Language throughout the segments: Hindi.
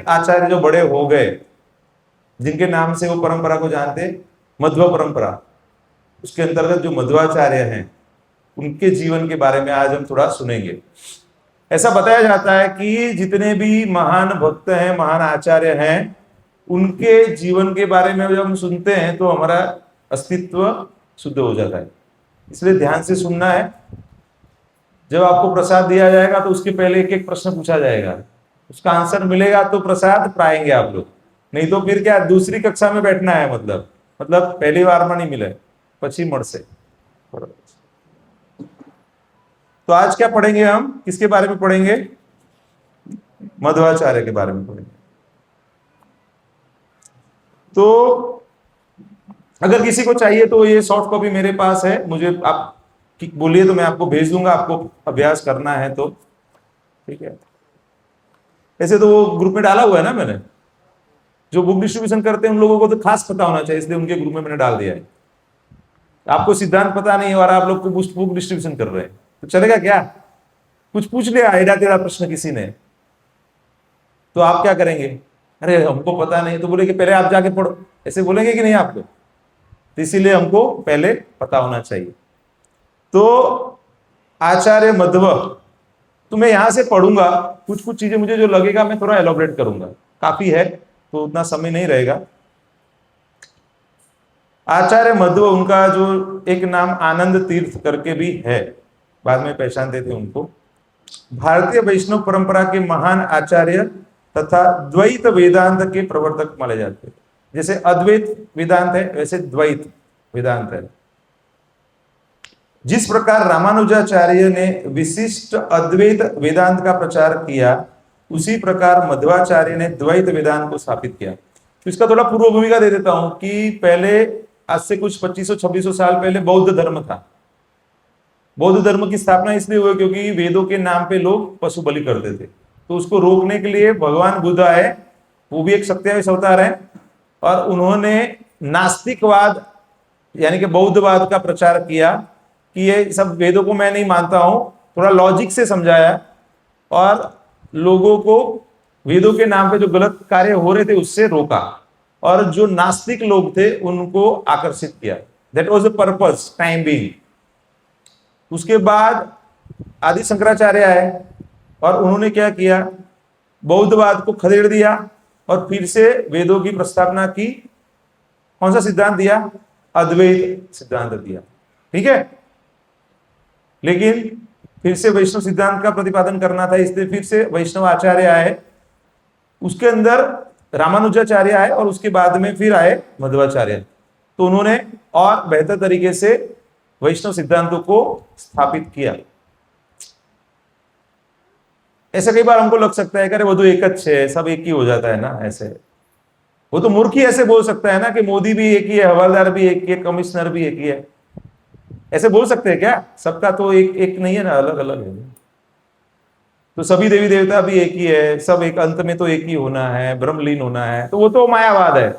आचार्य जो बड़े हो गए, जिनके नाम से वो परंपरा को जानते, मध्व परंपरा, उसके अंतर्गत जो मध्वाचार्य हैं, उनके जीवन के बारे में आज हम थोड़ा सुनेंगे। ऐसा बताया जाता है कि जितने भी महान भक्त हैं, महान आचार्य हैं, उनके जीवन के बारे में जब हम सुनते हैं तो हमारा अस्तित्व शुद्ध हो जाता है। इसलिए ध्यान से सुनना है। जब आपको प्रसाद दिया जाएगा तो उसके पहले एक एक प्रश्न पूछा जाएगा, उसका आंसर मिलेगा तो प्रसाद पाएंगे आप लोग, नहीं तो फिर क्या दूसरी कक्षा में बैठना है, मतलब पहली बार में नहीं मिले पची मड़ से। तो आज क्या पढ़ेंगे हम, किसके बारे में पढ़ेंगे? मध्वाचार्य के बारे में पढ़ेंगे। तो अगर किसी को चाहिए तो ये सॉफ्ट कॉपी मेरे पास है, मुझे आप बोलिए तो मैं आपको भेज दूंगा, आपको अभ्यास करना है तो ठीक है। ऐसे तो वो ग्रुप में डाला हुआ है ना मैंने, जो बुक डिस्ट्रीब्यूशन करते हैं उन लोगों को तो खास पता होना चाहिए, इसलिए उनके ग्रुप में मैंने डाल दिया है। आपको सिद्धांत पता नहीं और आप लोग को बुक डिस्ट्रीब्यूशन कर रहे हैं तो चलेगा क्या? कुछ पूछ लिया एड़ा टेढ़ा प्रश्न किसी ने तो आप क्या करेंगे? अरे हमको पता नहीं, तो बोले कि पहले आप जाके पढ़ो, ऐसे बोलेंगे कि नहीं आपको? तो इसीलिए हमको पहले पता होना चाहिए। तो आचार्य मध्व, तो मैं यहां से पढ़ूंगा, कुछ कुछ चीजें मुझे जो लगेगा मैं थोड़ा एलोबरेट करूंगा, काफी है तो उतना समय नहीं रहेगा। आचार्य मध्व, उनका जो एक नाम आनंद तीर्थ करके भी है, बाद में पहचानते थे उनको। भारतीय वैष्णव परंपरा के महान आचार्य तथा द्वैत वेदांत के प्रवर्तक माने जाते हैं। जैसे अद्वैत वेदांत है वैसे द्वैत वेदांत है। जिस प्रकार रामानुजाचार्य ने विशिष्ट अद्वैत वेदांत का प्रचार किया, उसी प्रकार मध्वाचार्य ने द्वैत वेदांत को स्थापित किया। तो इसका थोड़ा पूर्व भूमिका दे देता हूं कि पहले आज से कुछ 2500-2600 साल पहले बौद्ध धर्म था। बौद्ध धर्म की स्थापना इसलिए हुई क्योंकि वेदों के नाम पे लोग पशु बलि करते थे, तो उसको रोकने के लिए भगवान बुद्ध आए, वो भी एक सत्यावीस अवतार है, और उन्होंने नास्तिकवाद यानी कि बौद्धवाद का प्रचार किया कि ये सब वेदों को मैं नहीं मानता हूं, थोड़ा लॉजिक से समझाया और लोगों को वेदों के नाम पे जो गलत कार्य हो रहे थे उससे रोका, और जो नास्तिक लोग थे उनको आकर्षित किया। That was the purpose time being. उसके बाद आदि शंकराचार्य आए और उन्होंने क्या किया, बौद्धवाद को खदेड़ दिया और फिर से वेदों की प्रस्तावना की। कौन सा सिद्धांत दिया? अद्वैत सिद्धांत दिया, ठीक है। लेकिन फिर से वैष्णव सिद्धांत का प्रतिपादन करना था, इसलिए फिर से वैष्णव आचार्य आए, उसके अंदर रामानुजाचार्य आए और उसके बाद में फिर आए मध्वाचार्य। तो उन्होंने और बेहतर तरीके से वैष्णव सिद्धांतों को स्थापित किया। ऐसे कई बार हमको लग सकता है कि वो तो एक है, सब एक ही हो जाता है ना, ऐसे वो तो मूर्ख ही ऐसे बोल सकता है ना कि मोदी भी एक ही है, हवलदार भी एक ही है, कमिश्नर भी एक ही है, ऐसे बोल सकते हैं क्या? सबका तो एक नहीं है ना, अलग अलग है। तो सभी देवी देवता भी एक ही है, सब एक, अंत में तो एक ही होना है, ब्रह्मलीन होना है, तो वो तो मायावाद है।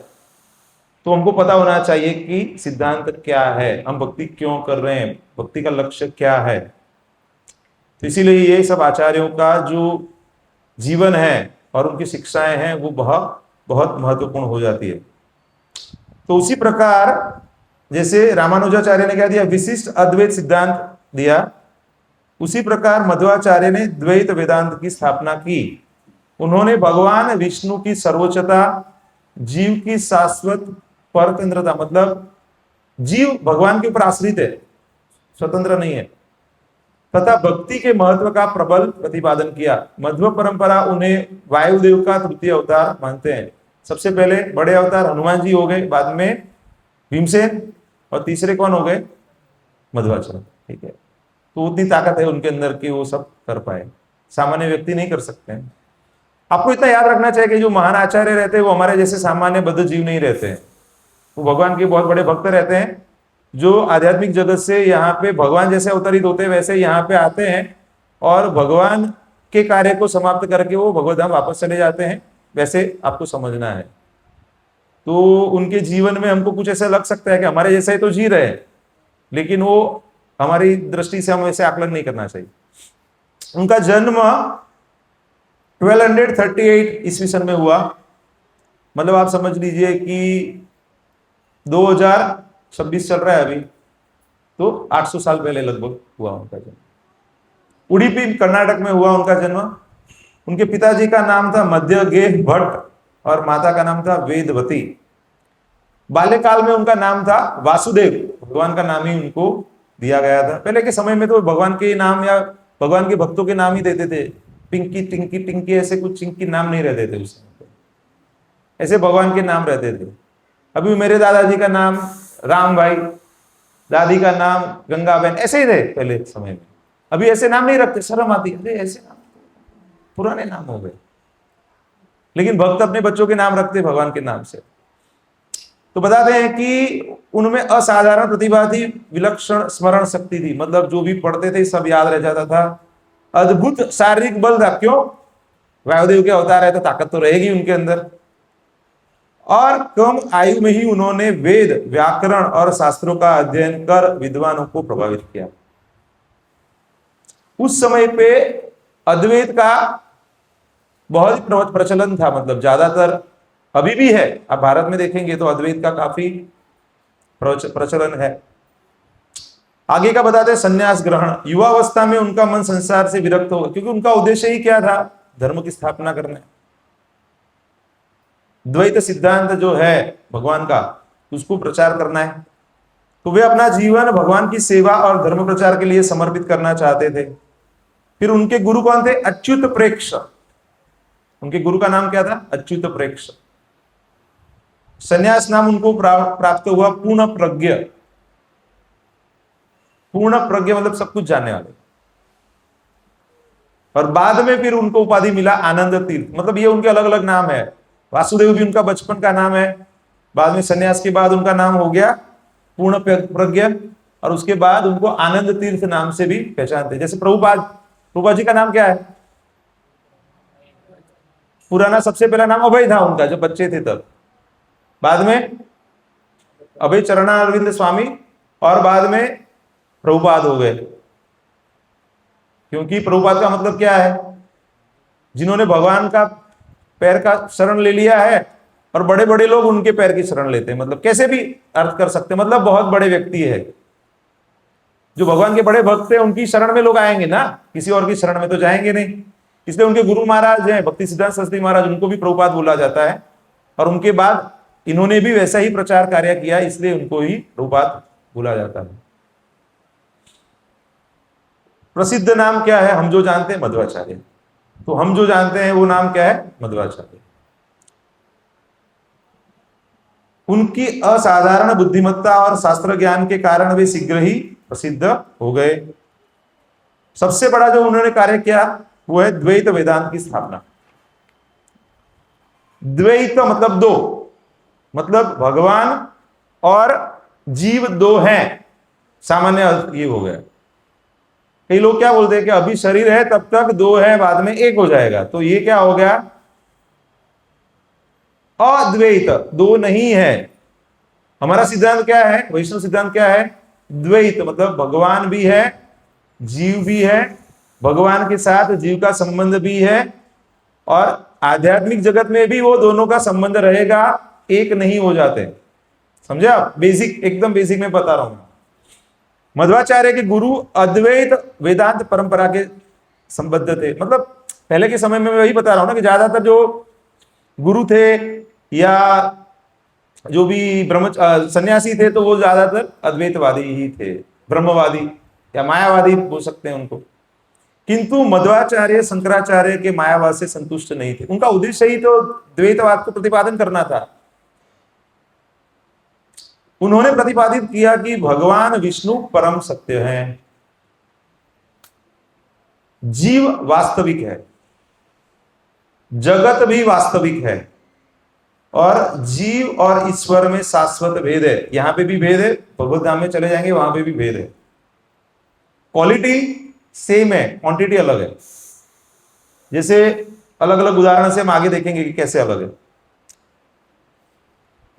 तो हमको पता होना चाहिए कि सिद्धांत क्या है, हम भक्ति क्यों कर रहे हैं, भक्ति का लक्ष्य क्या है। तो इसीलिए ये सब आचार्यों का जो जीवन है और उनकी शिक्षाएं हैं वो बहुत बहुत महत्वपूर्ण हो जाती है। तो उसी प्रकार जैसे रामानुजाचार्य ने क्या दिया, विशिष्ट अद्वैत सिद्धांत दिया, उसी प्रकार मध्वाचार्य ने द्वैत वेदांत की स्थापना की। उन्होंने भगवान विष्णु की सर्वोच्चता, जीव की शाश्वत परतंत्रता, मतलब जीव भगवान के ऊपर आश्रित है, स्वतंत्र नहीं है, तथा भक्ति के महत्व का प्रबल प्रतिपादन किया। मध्व परंपरा उन्हें वायुदेव का तृतीय अवतार मानते हैं। सबसे पहले बड़े अवतार हनुमान जी हो गए, बाद में भीमसेन, और तीसरे कौन हो गए? मध्वाचार्य, ठीक है। तो उतनी ताकत है उनके अंदर कि वो सब कर पाए, सामान्य व्यक्ति नहीं कर सकते हैं। आपको इतना याद रखना चाहिए कि जो महान आचार्य रहते हैं वो हमारे जैसे सामान्य बद्ध जीव नहीं रहते हैं, वो भगवान के बहुत बड़े भक्त रहते हैं, जो आध्यात्मिक जगत से यहाँ पे भगवान जैसे अवतरित होते हैं वैसे यहाँ पे आते हैं और भगवान के कार्य को समाप्त करके वो भगवत धाम वापस चले जाते हैं, वैसे आपको समझना है। तो उनके जीवन में हमको कुछ ऐसा लग सकता है कि हमारे जैसा ही तो जी रहे हैं, लेकिन वो हमारी दृष्टि से हम ऐसे आकलन नहीं करना चाहिए। उनका जन्म 1238 ईस्वी सन में हुआ। मतलब आप समझ लीजिए कि 2026 चल रहा है अभी, तो 800 साल पहले लगभग हुआ उनका जन्म। उडुपी कर्नाटक में हुआ उनका जन्म। उनके पिताजी का नाम था मध्यगेह भट्ट और माता का नाम था वेदवती। बाल्यकाल में उनका नाम था वासुदेव, भगवान का नाम ही उनको दिया गया था। पहले के समय में तो भगवान के नाम या भगवान के भक्तों के नाम ही देते थे, पिंकी टिंकी टिंकी ऐसे कुछ चिंकी नाम नहीं रहते थे उस समय, ऐसे भगवान के नाम रहते थे। अभी मेरे दादाजी का नाम राम भाई, दादी का नाम गंगा बहन, ऐसे ही थे पहले समय में। अभी ऐसे नाम नहीं रखते, शर्म आती, अरे ऐसे नाम पुराने नाम हो गए। लेकिन भक्त अपने बच्चों के नाम रखते भगवान के नाम से। तो बताते हैं कि उनमें असाधारण प्रतिभा थी, विलक्षण स्मरण शक्ति थी, मतलब जो भी पढ़ते थे सब याद रह जाता था। अद्भुत शारीरिक बल था, क्यों? वायुदेव के अवतार है तो ताकत तो रहेगी उनके अंदर। और कम आयु में ही उन्होंने वेद, व्याकरण और शास्त्रों का अध्ययन कर विद्वानों को प्रभावित किया। उस समय पे अद्वैत का बहुत प्रचलन था, मतलब ज्यादातर, अभी भी है। आप भारत में देखेंगे तो अद्वैत का काफी प्रचलन है। आगे का बताते हैं संन्यास ग्रहण। युवावस्था में उनका मन संसार से विरक्त हो गया, क्योंकि उनका उद्देश्य ही क्या था? धर्म की स्थापना करना है। द्वैत सिद्धांत जो है भगवान का, उसको प्रचार करना है। तो वे अपना जीवन भगवान की सेवा और धर्म प्रचार के लिए समर्पित करना चाहते थे। फिर उनके गुरु कौन थे? अच्युत प्रेक्ष। उनके गुरु का नाम क्या था? अच्युत प्रेक्ष। संन्यास नाम उनको प्राप्त हुआ पूर्ण प्रज्ञ। पूर्ण प्रज्ञ मतलब सब कुछ जानने वाले। और बाद में फिर उनको उपाधि मिला आनंद तीर्थ, मतलब ये उनके अलग अलग नाम है। वासुदेव भी उनका बचपन का नाम है, बाद में संन्यास के बाद उनका नाम हो गया पूर्ण प्रज्ञ, और उसके बाद उनको आनंद तीर्थ नाम से भी पहचानते। जैसे प्रभुपाद जी का नाम क्या है? पुराना सबसे पहला नाम अभय था उनका, जब बच्चे थे तब। बाद में अभय चरणारविंद स्वामी, और बाद में प्रभुपाद हो गए। क्योंकि प्रभुपाद का मतलब क्या है? जिन्होंने भगवान का पैर का शरण ले लिया है, और बड़े बड़े लोग उनके पैर की शरण लेते हैं। मतलब कैसे भी अर्थ कर सकते हैं, मतलब बहुत बड़े व्यक्ति है। जो भगवान के बड़े भक्त हैं उनकी शरण में लोग आएंगे ना, किसी और की शरण में तो जाएंगे नहीं। इसलिए उनके गुरु महाराज हैं भक्ति सिद्धांत सरस्वती महाराज, उनको भी प्रभुपाद बोला जाता है। और उनके बाद इन्होंने भी वैसा ही प्रचार कार्य किया, इसलिए उनको ही प्रभुपाद बोला जाता है। प्रसिद्ध नाम क्या है? हम जो जानते हैं मध्वाचार्य। तो हम जो जानते हैं वो नाम क्या है? मध्वाचार्य। उनकी असाधारण बुद्धिमत्ता और शास्त्र ज्ञान के कारण वे शीघ्र ही प्रसिद्ध हो गए। सबसे बड़ा जो उन्होंने कार्य किया वो है द्वैत वेदांत की स्थापना। द्वैत मतलब दो, मतलब भगवान और जीव दो हैं, सामान्य अर्थ ये हो गया। कई लोग क्या बोलते हैं कि अभी शरीर है तब तक दो है, बाद में एक हो जाएगा। तो ये क्या हो गया? अद्वैत, दो नहीं है। हमारा सिद्धांत क्या है? वैष्णव सिद्धांत क्या है? द्वैत मतलब भगवान भी है, जीव भी है, भगवान के साथ जीव का संबंध भी है, और आध्यात्मिक जगत में भी वो दोनों का संबंध रहेगा, एक नहीं हो जाते। समझे आप? बेसिक, एकदम बेसिक में बता रहा हूं। मध्वाचार्य के गुरु अद्वैत वेदांत परंपरा के संबद्ध थे। मतलब पहले के समय में मैं वही बता रहा हूं ना कि ज्यादातर जो गुरु थे या जो भी सन्यासी थे, तो वो ज्यादातर अद्वैतवादी ही थे, ब्रह्मवादी या मायावादी बोल सकते हैं उनको। किंतु मध्वाचार्य शंकराचार्य के मायावाद से संतुष्ट नहीं थे। उनका उद्देश्य ही तो द्वैतवाद को प्रतिपादन करना था। उन्होंने प्रतिपादित किया कि भगवान विष्णु परम सत्य हैं, जीव वास्तविक है, जगत भी वास्तविक है, और जीव और ईश्वर में शाश्वत भेद है। यहां पे भी भेद है, भगवत धाम में चले जाएंगे वहां पे भी भेद है। क्वालिटी सेम है, क्वांटिटी अलग है। जैसे अलग अलग उदाहरण से हम आगे देखेंगे कि कैसे अलग है।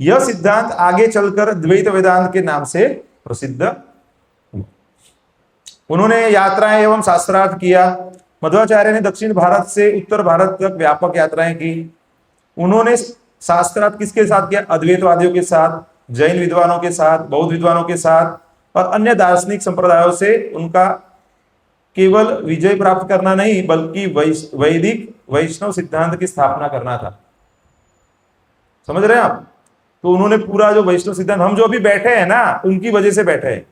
यह सिद्धांत आगे चलकर द्वैत वेदांत के नाम से प्रसिद्ध। उन्होंने यात्राएं एवं शास्त्रार्थ किया, मध्वाचार्य ने दक्षिण भारत से उत्तर भारत तक व्यापक यात्राएं की। उन्होंने शास्त्रार्थ किसके साथ किया? अद्वैतवादियों के साथ, जैन विद्वानों के साथ, बौद्ध विद्वानों के साथ और अन्य दार्शनिक संप्रदायों से। उनका केवल विजय प्राप्त करना नहीं बल्कि वैदिक वैष्णव सिद्धांत की स्थापना करना था। समझ रहे हैं आप? तो उन्होंने पूरा जो वैष्णव सिद्धांत, हम जो अभी बैठे हैं ना, उनकी वजह से बैठे हैं।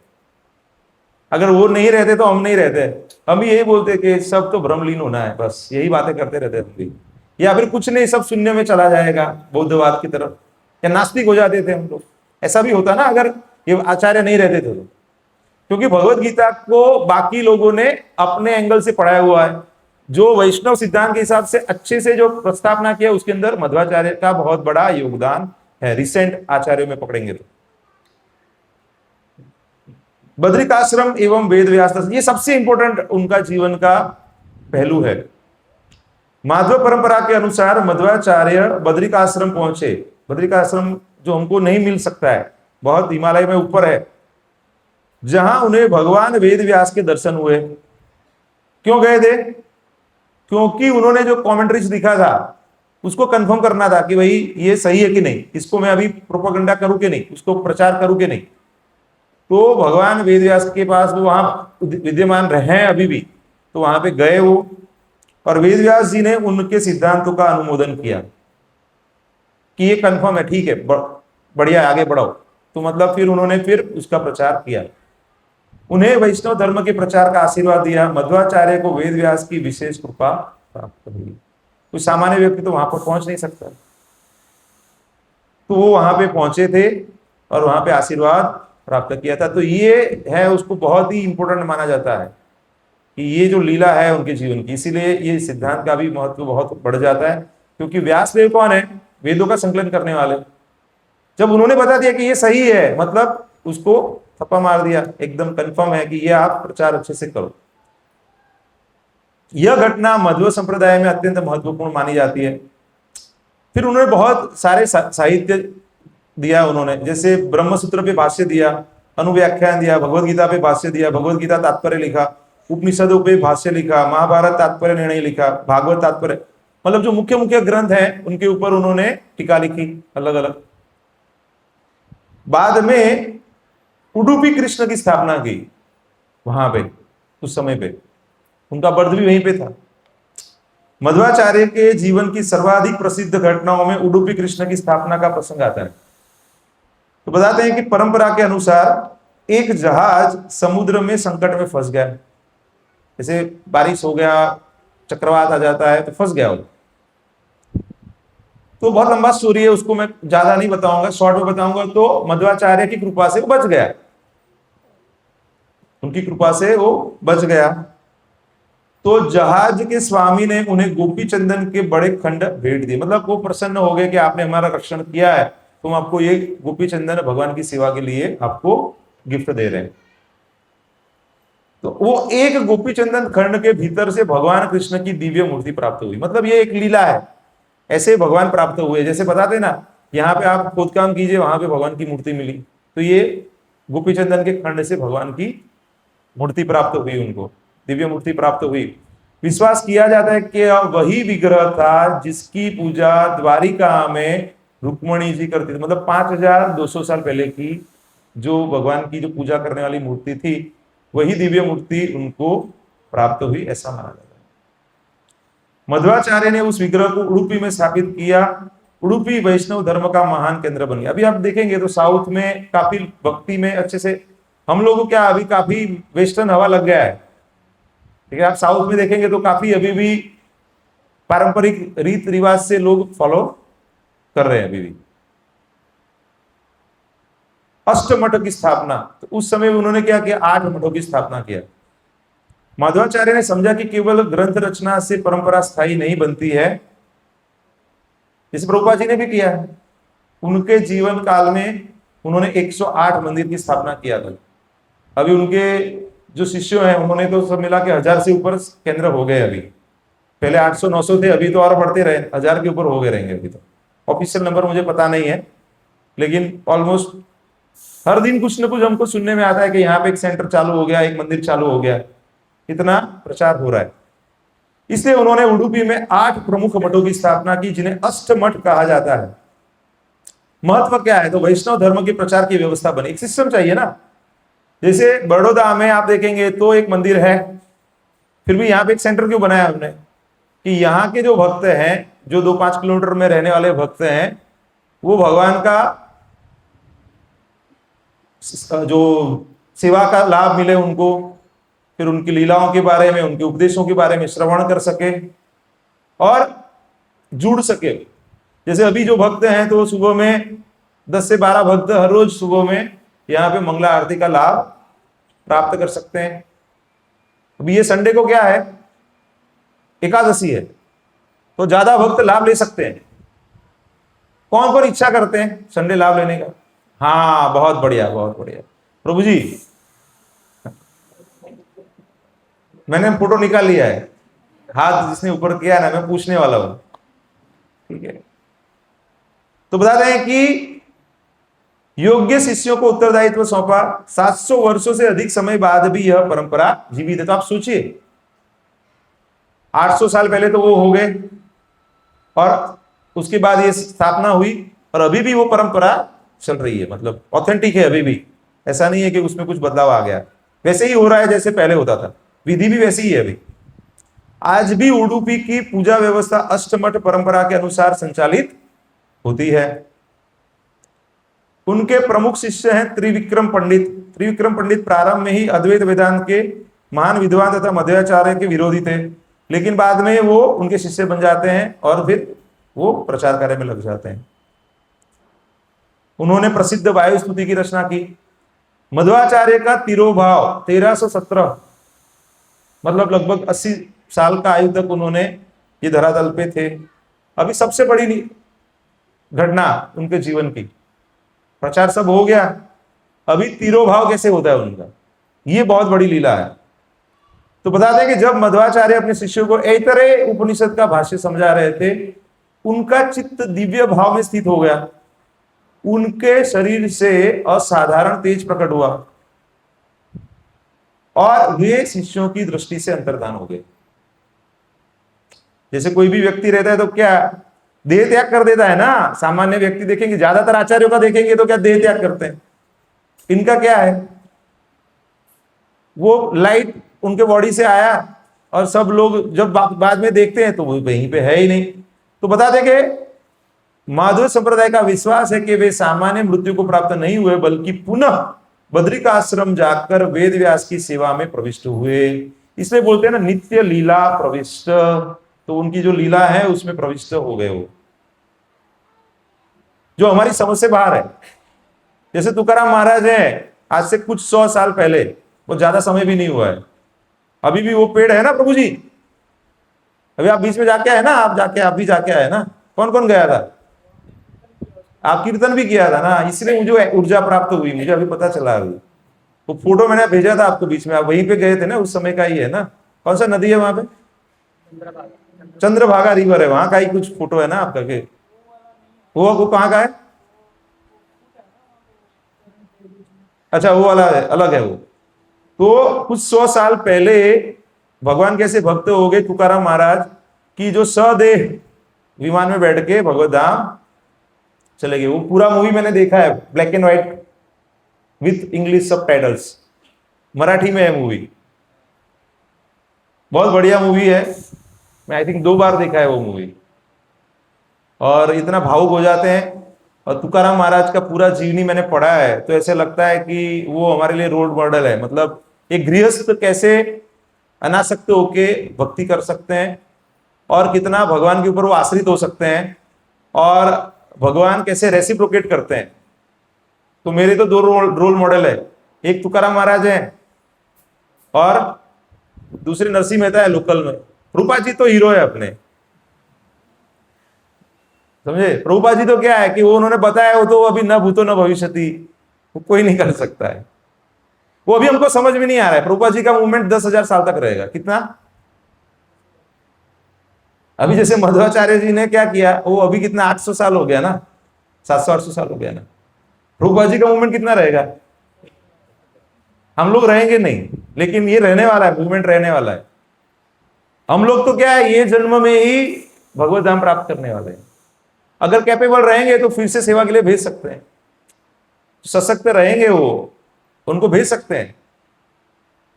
अगर वो नहीं रहते तो हम नहीं रहते। हम भी यही बोलते कि सब तो भ्रमलीन होना है, बस यही बातें करते रहते हम भी, या फिर कुछ नहीं, सब शून्य में चला जाएगा बौद्धवाद की तरफ, या नास्तिक हो जाते थे हम लोग। ऐसा भी होता ना अगर ये आचार्य नहीं रहते थे तो। क्योंकि भगवत गीता को बाकी लोगों ने अपने एंगल से पढ़ाया हुआ है। जो वैष्णव सिद्धांत के हिसाब से अच्छे से जो प्रस्तावना किया, उसके अंदर मध्वाचार्य का बहुत बड़ा योगदान है, रिसेंट आचार्यों में पकड़ेंगे तो। बद्रिकाश्रम एवं वेद व्यास, ये सबसे इंपॉर्टेंट उनका जीवन का पहलू है। माधव परंपरा के अनुसार मध्वाचार्य बद्रिकाश्रम पहुंचे। बद्रिकाश्रम जो हमको नहीं मिल सकता है, बहुत हिमालय में ऊपर है, जहां उन्हें भगवान वेद व्यास के दर्शन हुए। क्यों गए थे? क्योंकि उन्होंने जो कमेंट्रीज लिखा था उसको कंफर्म करना था कि भाई ये सही है कि नहीं, इसको मैं अभी प्रोपेगेंडा करूं कि नहीं, उसको प्रचार करूं कि नहीं। तो भगवान वेद व्यास के पास वो वहां विद्यमान रहे हैं अभी भी, तो वहां पे गए वो, और वेद व्यास जी ने उनके सिद्धांतों का अनुमोदन किया कि ये कंफर्म है, ठीक है, बढ़िया, आगे बढ़ो। तो मतलब फिर उन्होंने फिर उसका प्रचार किया। उन्हें वैष्णव धर्म के प्रचार का आशीर्वाद दिया। मध्वाचार्य को वेद व्यास की विशेष कृपा प्राप्त हुई। कोई सामान्य व्यक्ति तो वहां पर पहुंच नहीं सकता, तो वो वहां पे पहुंचे थे और वहां पे आशीर्वाद प्राप्त किया था। तो ये है, उसको बहुत ही इंपॉर्टेंट माना जाता है कि ये जो लीला है उनके जीवन की, इसीलिए ये सिद्धांत का भी महत्व बहुत बढ़ जाता है। क्योंकि व्यासदेव कौन है? वेदों का संकलन करने वाले। जब उन्होंने बता दिया कि ये सही है, मतलब उसको थप्पा मार दिया, एकदम कंफर्म है कि ये आप प्रचार अच्छे से करो। यह घटना मध्व संप्रदाय में अत्यंत महत्वपूर्ण मानी जाती है। फिर उन्होंने बहुत सारे साहित्य दिया उन्होंने, जैसे ब्रह्मसूत्र पे भाष्य दिया, अनुव्याख्यान दिया, भगवत गीता पे भाष्य दिया, भगवत गीता तात्पर्य लिखा, उपनिषदों पे भाष्य लिखा, महाभारत तात्पर्य निर्णय लिखा, भागवत तात्पर्य, मतलब जो मुख्य मुख्य ग्रंथ हैं उनके ऊपर उन्होंने टीका लिखी अलग अलग। बाद में उडुपी कृष्ण की स्थापना की वहां पे, उस समय पे उनका बर्थ भी वहीं पे था। मध्वाचार्य के जीवन की सर्वाधिक प्रसिद्ध घटनाओं में उडुपी कृष्ण की स्थापना का प्रसंग आता है। तो बताते हैं कि परंपरा के अनुसार एक जहाज समुद्र में संकट में फंस गया, जैसे बारिश हो गया, चक्रवात आ जाता है तो फंस गया वो। तो बहुत लंबा स्टोरी है, उसको मैं ज्यादा नहीं बताऊंगा, शॉर्ट में बताऊंगा। तो मध्वाचार्य की कृपा से वो बच गया, उनकी कृपा से वो बच गया। तो जहाज के स्वामी ने उन्हें गोपी चंदन के बड़े खंड भेंट दिए, मतलब वो प्रसन्न हो गए कि आपने हमारा रक्षण किया है, तो हम आपको ये गोपी चंदन भगवान की सेवा के लिए आपको गिफ्ट दे रहे हैं। तो वो एक गोपी चंदन खंड के भीतर से भगवान कृष्ण की दिव्य मूर्ति प्राप्त हुई। मतलब ये एक लीला है, ऐसे भगवान प्राप्त हुए। जैसे बताते ना, यहाँ पे आप खोदकाम कीजिए, वहां पे भगवान की मूर्ति मिली, तो ये गोपी चंदन के खंड से भगवान की मूर्ति प्राप्त हुई, उनको दिव्य मूर्ति प्राप्त हुई। विश्वास किया जाता है कि वही विग्रह था जिसकी पूजा द्वारिका में रुक्मणी जी करती थी। मतलब 5200 साल पहले की जो भगवान की जो पूजा करने वाली मूर्ति थी, वही दिव्य मूर्ति उनको प्राप्त हुई, ऐसा माना जाता है। मध्वाचार्य ने उस विग्रह को उडुपी में स्थापित किया। उडुपी वैष्णव धर्म का महान केंद्र बन गया। अभी आप देखेंगे तो साउथ में काफी भक्ति में अच्छे से, हम लोगों को क्या अभी काफी वेस्टर्न हवा लग गया है, ठीक है। आप साउथ में देखेंगे तो काफी अभी भी पारंपरिक रीत रिवाज से लोग फॉलो कर रहे हैं अभी भी। अष्टमठ की स्थापना, तो उस समय उन्होंने क्या किया? 8 मठों की स्थापना किया। माधवाचार्य ने समझा कि केवल ग्रंथ रचना से परंपरा स्थायी नहीं बनती है, जैसे प्रभुपाद जी ने भी किया है। उनके जीवन काल में उन्होंने 108 मंदिर की स्थापना किया था। अभी उनके जो शिष्य हैं उन्होंने तो सब मिला के 1000 से ऊपर केंद्र हो गए। अभी पहले 800-900 थे, अभी तो और बढ़ते रहे, 1000 के ऊपर हो गए रहेंगे। अभी तो ऑफिशियल नंबर मुझे पता नहीं है, लेकिन ऑलमोस्ट हर दिन कुछ ना कुछ हमको सुनने में आता है कि यहाँ पे एक सेंटर चालू हो गया, एक मंदिर चालू हो गया, इतना प्रचार हो रहा है। इसलिए उन्होंने उडुपी में 8 प्रमुख मठों की स्थापना की, जिन्हें अष्टमठ कहा जाता है। महत्व क्या है? तो वैष्णव धर्म के प्रचार की व्यवस्था बनी। एक सिस्टम चाहिए ना। जैसे बड़ौदा में आप देखेंगे तो एक मंदिर है, फिर भी यहाँ पे एक सेंटर क्यों बनाया हमने कि यहाँ के जो भक्त हैं, जो 2-5 किलोमीटर में रहने वाले भक्त हैं, वो भगवान का जो सेवा का लाभ मिले उनको, फिर उनकी लीलाओं के बारे में, उनके उपदेशों के बारे में श्रवण कर सके और जुड़ सके। जैसे अभी जो भक्त हैं तो सुबह में 10 से 12 भक्त हर रोज सुबह में यहाँ पे मंगला आरती का लाभ प्राप्त कर सकते हैं। अभी ये संडे को क्या है? एकादशी है, तो ज्यादा भक्त लाभ ले सकते हैं। कौन कौन इच्छा करते हैं संडे लाभ लेने का? हाँ, बहुत बढ़िया, बहुत बढ़िया। प्रभु जी, मैंने फोटो निकाल लिया है, हाथ जिसने ऊपर किया ना, मैं पूछने वाला हूं। ठीक है, तो बता दें कि योग्य शिष्यों को उत्तरदायित्व सौंपा। 700 वर्षों से अधिक समय बाद भी यह परंपरा जीवित है। तो आप सोचिए, 800 साल पहले तो वो हो गए और उसके बाद ये स्थापना हुई और अभी भी वो परंपरा चल रही है, मतलब ऑथेंटिक है अभी भी। ऐसा नहीं है कि उसमें कुछ बदलाव आ गया, वैसे ही हो रहा है जैसे पहले होता था, विधि भी वैसी ही है अभी। आज भी उडुपी की पूजा व्यवस्था अष्टमठ परंपरा के अनुसार संचालित होती है। उनके प्रमुख शिष्य हैं त्रिविक्रम पंडित। त्रिविक्रम पंडित प्रारंभ में ही अद्वैत वेदांत के महान विद्वान तथा मध्वाचार्य के विरोधी थे, लेकिन बाद में वो उनके शिष्य बन जाते हैं और फिर वो प्रचार कार्य में लग जाते हैं। उन्होंने प्रसिद्ध वायु स्तुति की रचना की। मध्वाचार्य का तिरोभाव 1317, मतलब लगभग 80 साल का आयु तक उन्होंने ये धरातल पे थे। अभी सबसे बड़ी घटना उनके जीवन की, प्रचार सब हो गया, अभी तिरोभाव कैसे होता है उनका, ये बहुत बड़ी लीला है। तो बता दें कि जब मध्वाचार्य अपने शिष्यों को ऐतरेय उपनिषद का भाष्य समझा रहे थे, उनका चित्त दिव्य भाव में स्थित हो गया। उनके शरीर से असाधारण तेज प्रकट हुआ और वे शिष्यों की दृष्टि से अंतर्धान हो गए। जैसे कोई भी व्यक्ति रहता है तो क्या देह त्याग कर देता है ना। सामान्य व्यक्ति देखेंगे, ज्यादातर आचार्यों का देखेंगे तो क्या देह त्याग करते हैं। इनका क्या है, वो लाइट उनके बॉडी से आया और सब लोग जब बाद में देखते हैं तो वो वहीं पे है ही नहीं। तो बता दें कि माधव संप्रदाय का विश्वास है कि वे सामान्य मृत्यु को प्राप्त नहीं हुए, बल्कि पुनः बद्रिकाश्रम जाकर वेद व्यास की सेवा में प्रविष्ट हुए। इसलिए बोलते हैं ना, नित्य लीला प्रविष्ट। तो उनकी जो लीला है उसमें प्रविष्ट हो गए वो, जो हमारी समझ से बाहर है। जैसे तुकाराम महाराज है, आज से कुछ 100 साल पहले, वो ज्यादा समय भी नहीं हुआ है, अभी भी वो पेड़ है ना प्रभु जी। अभी आप बीच में जाके आए ना, आप भी जाके आए ना। कौन कौन गया था? आप कीर्तन भी किया था ना, इसलिए मुझे ऊर्जा प्राप्त हुई, मुझे अभी पता चला। अभी वो फोटो मैंने भेजा था आपको बीच में, आप वहीं पे गए थे ना, उस समय का ही है ना। कौन सा नदी है वहां पे? चंद्रभागा रिवर है, वहां का ही कुछ फोटो है ना आपका के? वो कहाँ का है? अच्छा, वो वाला है, अलग है वो। तो कुछ 100 साल पहले भगवान कैसे भक्त हो गए तुकाराम महाराज की, जो सदेह विमान में बैठ के भगवत धाम चले गए। वो पूरा मूवी मैंने देखा है, black and white with English subtitles, Marathi में है मूवी। बहुत बढ़िया मूवी है, मैं आई थिंक 2 बार देखा है वो मूवी। और इतना भावुक हो जाते हैं। और तुकाराम महाराज का पूरा जीवनी मैंने पढ़ा है, तो ऐसे लगता है कि वो हमारे लिए रोल मॉडल है। मतलब एक गृहस्थ कैसे अनासक्त होके भक्ति कर सकते हैं और कितना भगवान के ऊपर वो आश्रित हो सकते हैं, और भगवान कैसे रेसिप्रोकेट करते हैं। तो मेरे तो 2 रोल मॉडल है, एक तुकाराम महाराज है और दूसरे नरसिंह मेहता है लोकल में। रूपा जी तो हीरो है अपने, समझे। प्रभुपाद जी तो क्या है कि वो उन्होंने बताया, वो तो अभी न भूतो न भविष्यति, वो कोई नहीं कर सकता है। वो अभी हमको समझ में नहीं आ रहा है। प्रभुपाद जी का मूवमेंट 10,000 साल तक रहेगा। कितना? अभी जैसे मध्वाचार्य जी ने क्या किया, वो अभी कितना 800 साल हो गया ना, 700-800 साल हो गया ना। प्रभुपाद जी का मूवमेंट कितना रहेगा? हम लोग रहेंगे नहीं, लेकिन ये रहने वाला है, मूवमेंट रहने वाला है। हम लोग तो क्या है, ये जन्म में ही भगवत धाम प्राप्त करने वाले हैं। अगर कैपेबल रहेंगे तो फिर से सेवा के लिए भेज सकते हैं, सशक्त रहेंगे वो, उनको भेज सकते हैं।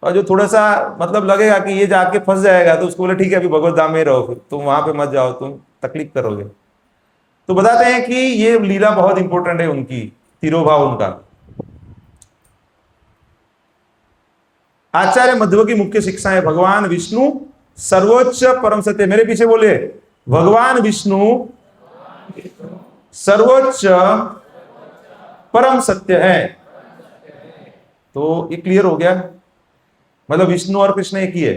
और जो थोड़ा सा मतलब लगेगा कि ये जाके फंस जाएगा, तो उसको बोले ठीक है अभी भगवत धाम में रहो, फिर तुम वहां पे मत जाओ, तुम तकलीफ करोगे। तो बताते हैं कि ये लीला बहुत इंपॉर्टेंट है उनकी, तिरोभाव उनका। आचार्य मध्व की मुख्य शिक्षा है भगवान विष्णु सर्वोच्च परम सत्य। मेरे पीछे बोले, भगवान विष्णु सर्वोच्च परम सत्य है। तो ये क्लियर हो गया, मतलब विष्णु और कृष्ण एक ही है।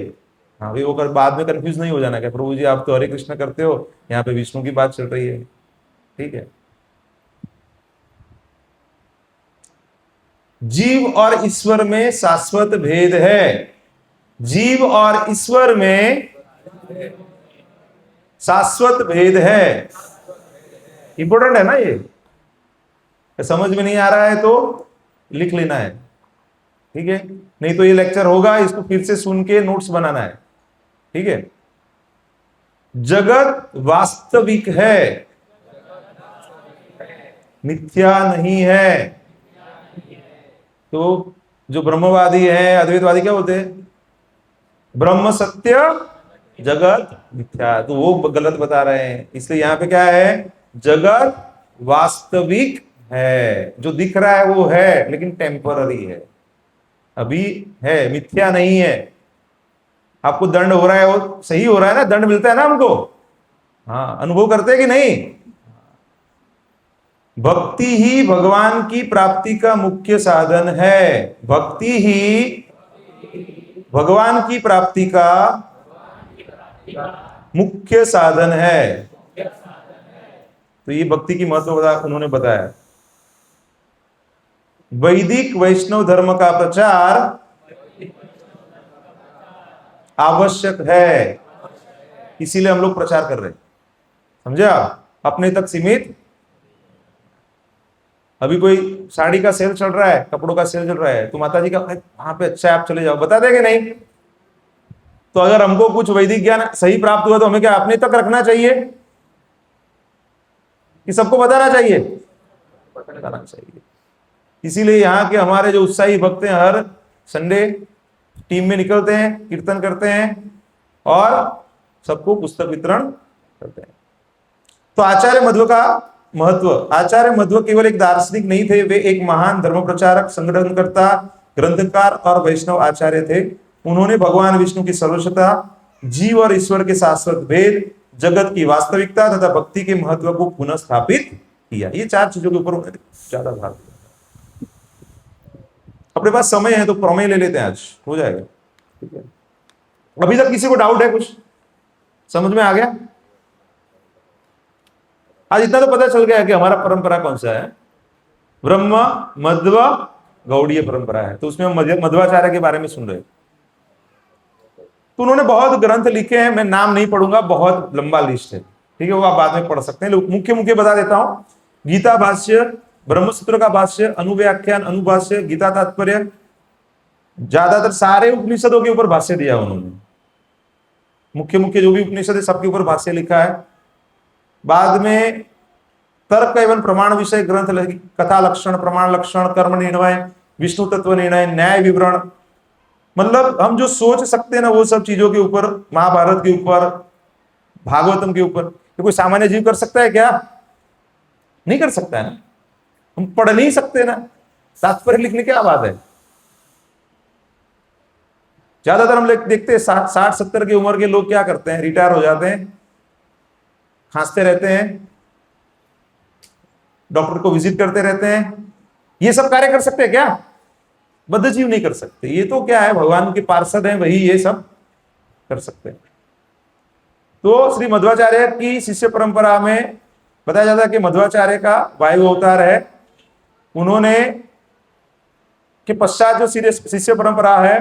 हाँ भाई, वो बाद में कंफ्यूज नहीं हो जाना क्या प्रभु जी आप तो हरे कृष्ण करते हो, यहाँ पे विष्णु की बात चल रही है। ठीक है। जीव और ईश्वर में शाश्वत भेद है। जीव और ईश्वर में शाश्वत भेद है। इंपॉर्टेंट है ना ये, समझ में नहीं आ रहा है तो लिख लेना है। ठीक है, नहीं तो ये लेक्चर होगा, इसको फिर से सुन के नोट्स बनाना है। ठीक है। जगत वास्तविक है, मिथ्या नहीं है। तो जो ब्रह्मवादी है, अद्वैतवादी क्या बोलते हैं, ब्रह्म सत्य जगत मिथ्या, तो वो गलत बता रहे हैं। इसलिए यहां पे क्या है, जगत वास्तविक है, जो दिख रहा है वो है लेकिन टेम्पररी है, अभी है, मिथ्या नहीं है। आपको दंड हो रहा है, वो सही हो रहा है ना, दंड मिलता है ना हमको, हाँ अनुभव करते हैं कि नहीं। भक्ति ही भगवान की प्राप्ति का मुख्य साधन है। भक्ति ही भगवान की प्राप्ति का मुख्य साधन है। तो ये भक्ति की महत्व उन्होंने बताया। वैदिक वैष्णव धर्म का प्रचार आवश्यक है, इसीलिए हम लोग प्रचार कर रहे हैं। समझे आप, अपने तक सीमित। अभी कोई साड़ी का सेल चल रहा है, कपड़ों का सेल चल रहा है, तो माता जी का वहां पे अच्छा है आप चले जाओ, बता देंगे नहीं। तो अगर हमको कुछ वैदिक ज्ञान सही प्राप्त हुआ तो हमें क्या अपने तक रखना चाहिए कि सबको बताना चाहिए? बताना चाहिए। इसीलिए यहाँ के हमारे जो उत्साही भक्त हैं, हर संडे टीम में निकलते हैं, कीर्तन करते हैं और सबको पुस्तक वितरण करते हैं। तो आचार्य मध्व का महत्व, आचार्य मध्व केवल एक दार्शनिक नहीं थे, वे एक महान धर्म प्रचारक, संगठनकर्ता, ग्रंथकार और वैष्णव आचार्य थे। उन्होंने भगवान विष्णु की सर्वोच्चता, जीव और ईश्वर के शाश्वत भेद, जगत की वास्तविकता तथा भक्ति के महत्व को पुनः स्थापित किया। ये चार चीजों के ऊपर उन्होंने ज्यादा भार दिया। अपने पास समय है तो प्रमेय ले लेते हैं, आज हो जाएगा। ठीक है, अभी तक किसी को डाउट है, कुछ समझ में आ गया? आज इतना तो पता चल गया कि हमारा परंपरा कौन सा है, ब्रह्म मध्व गौड़ीय परंपरा है। तो उसमें हम मध्वाचार्य के बारे में सुन रहे हैं। तो उन्होंने बहुत ग्रंथ लिखे हैं, मैं नाम नहीं पढ़ूंगा, बहुत लंबा लिस्ट है। ठीक है, वो आप बाद में पढ़ सकते हैं। मुख्य मुख्य बता देता हूं। गीता भाष्य, ब्रह्मसूत्र का भाष्य, अनुव्याख्यान, अनुभाष्य, गीता तात्पर्य, ज्यादातर सारे उपनिषदों के ऊपर भाष्य दिया उन्होंने। मुख्य मुख्य जो भी उपनिषद है सबके ऊपर भाष्य लिखा है। बाद में तर्क एवं प्रमाण विषय ग्रंथ, कथा लक्षण, प्रमाण लक्षण, कर्म निर्णय, विष्णु तत्व निर्णय, न्याय विवरण, मतलब हम जो सोच सकते हैं ना वो सब चीजों के ऊपर, महाभारत के ऊपर, भागवतम के ऊपर। तो कोई सामान्य जीव कर सकता है क्या? नहीं कर सकता है ना, हम पढ़ नहीं सकते ना, तात्पर्य लिखने क्या बात है। ज्यादातर हम देखते हैं 60-70 की उम्र के लोग क्या करते हैं, रिटायर हो जाते हैं, खांसते रहते हैं, डॉक्टर को विजिट करते रहते हैं। ये सब कार्य कर सकते हैं क्या? बद्ध जीव नहीं कर सकते। ये तो क्या है, भगवान के पार्षद हैं, वही ये सब कर सकते हैं। तो श्री मध्वाचार्य की शिष्य परंपरा में बताया जाता है कि मध्वाचार्य का वायु अवतार है। उन्होंने के पश्चात जो शिष्य परंपरा है,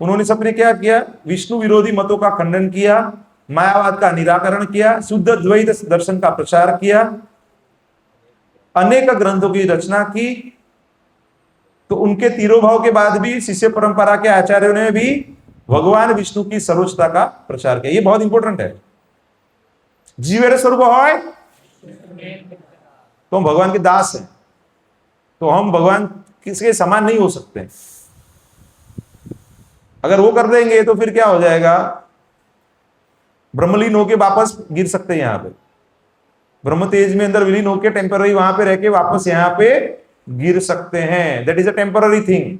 उन्होंने सबने क्या किया, विष्णु विरोधी मतों का खंडन किया, मायावाद का निराकरण किया, शुद्ध द्वैत दर्शन का प्रचार किया, अनेक ग्रंथों की रचना की। तो उनके तिरोभाव के बाद भी शिष्य परंपरा के आचार्यों ने भी भगवान विष्णु की सर्वोच्चता का प्रचार किया। ये बहुत इंपॉर्टेंट है। जीवेर स्वरूप होय तो हम भगवान के दास हैं, तो हम भगवान किसके समान नहीं हो सकते। अगर वो कर देंगे तो फिर क्या हो जाएगा, ब्रह्मलीन होके वापस गिर सकते हैं यहां पे, ब्रह्म तेज में अंदर विलीन होके टेम्पररी वहां पे रह के वापस यहां पे गिर सकते हैं। That is a temporary thing.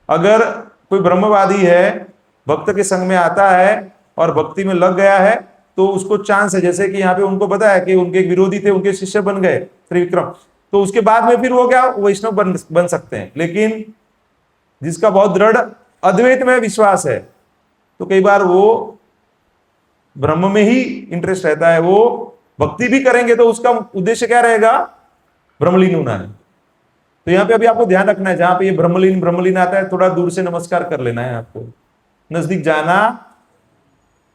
अगर कोई ब्रह्मवादी है, भक्त के संग में आता है और भक्ति में लग गया है, तो उसको चांस है, जैसे कि यहाँ पे उनको पता है कि उनके एक विरोधी थे, उनके शिष्य बन गए त्रिविक्रम, तो उसके बाद में फिर वो क्या वैष्णव बन सकते हैं। लेकिन जिसका बहुत दृढ़ अद्वैत में विश्वास है, तो कई बार वो ब्रह्म में ही इंटरेस्ट रहता है, वो भक्ति भी करेंगे तो उसका उद्देश्य क्या रहेगा, ब्रह्मलीन होना है। तो यहाँ पे अभी आपको ध्यान रखना है, जहां पे ये ब्रह्मलीन आता है, थोड़ा दूर से नमस्कार कर लेना है आपको, नजदीक जाना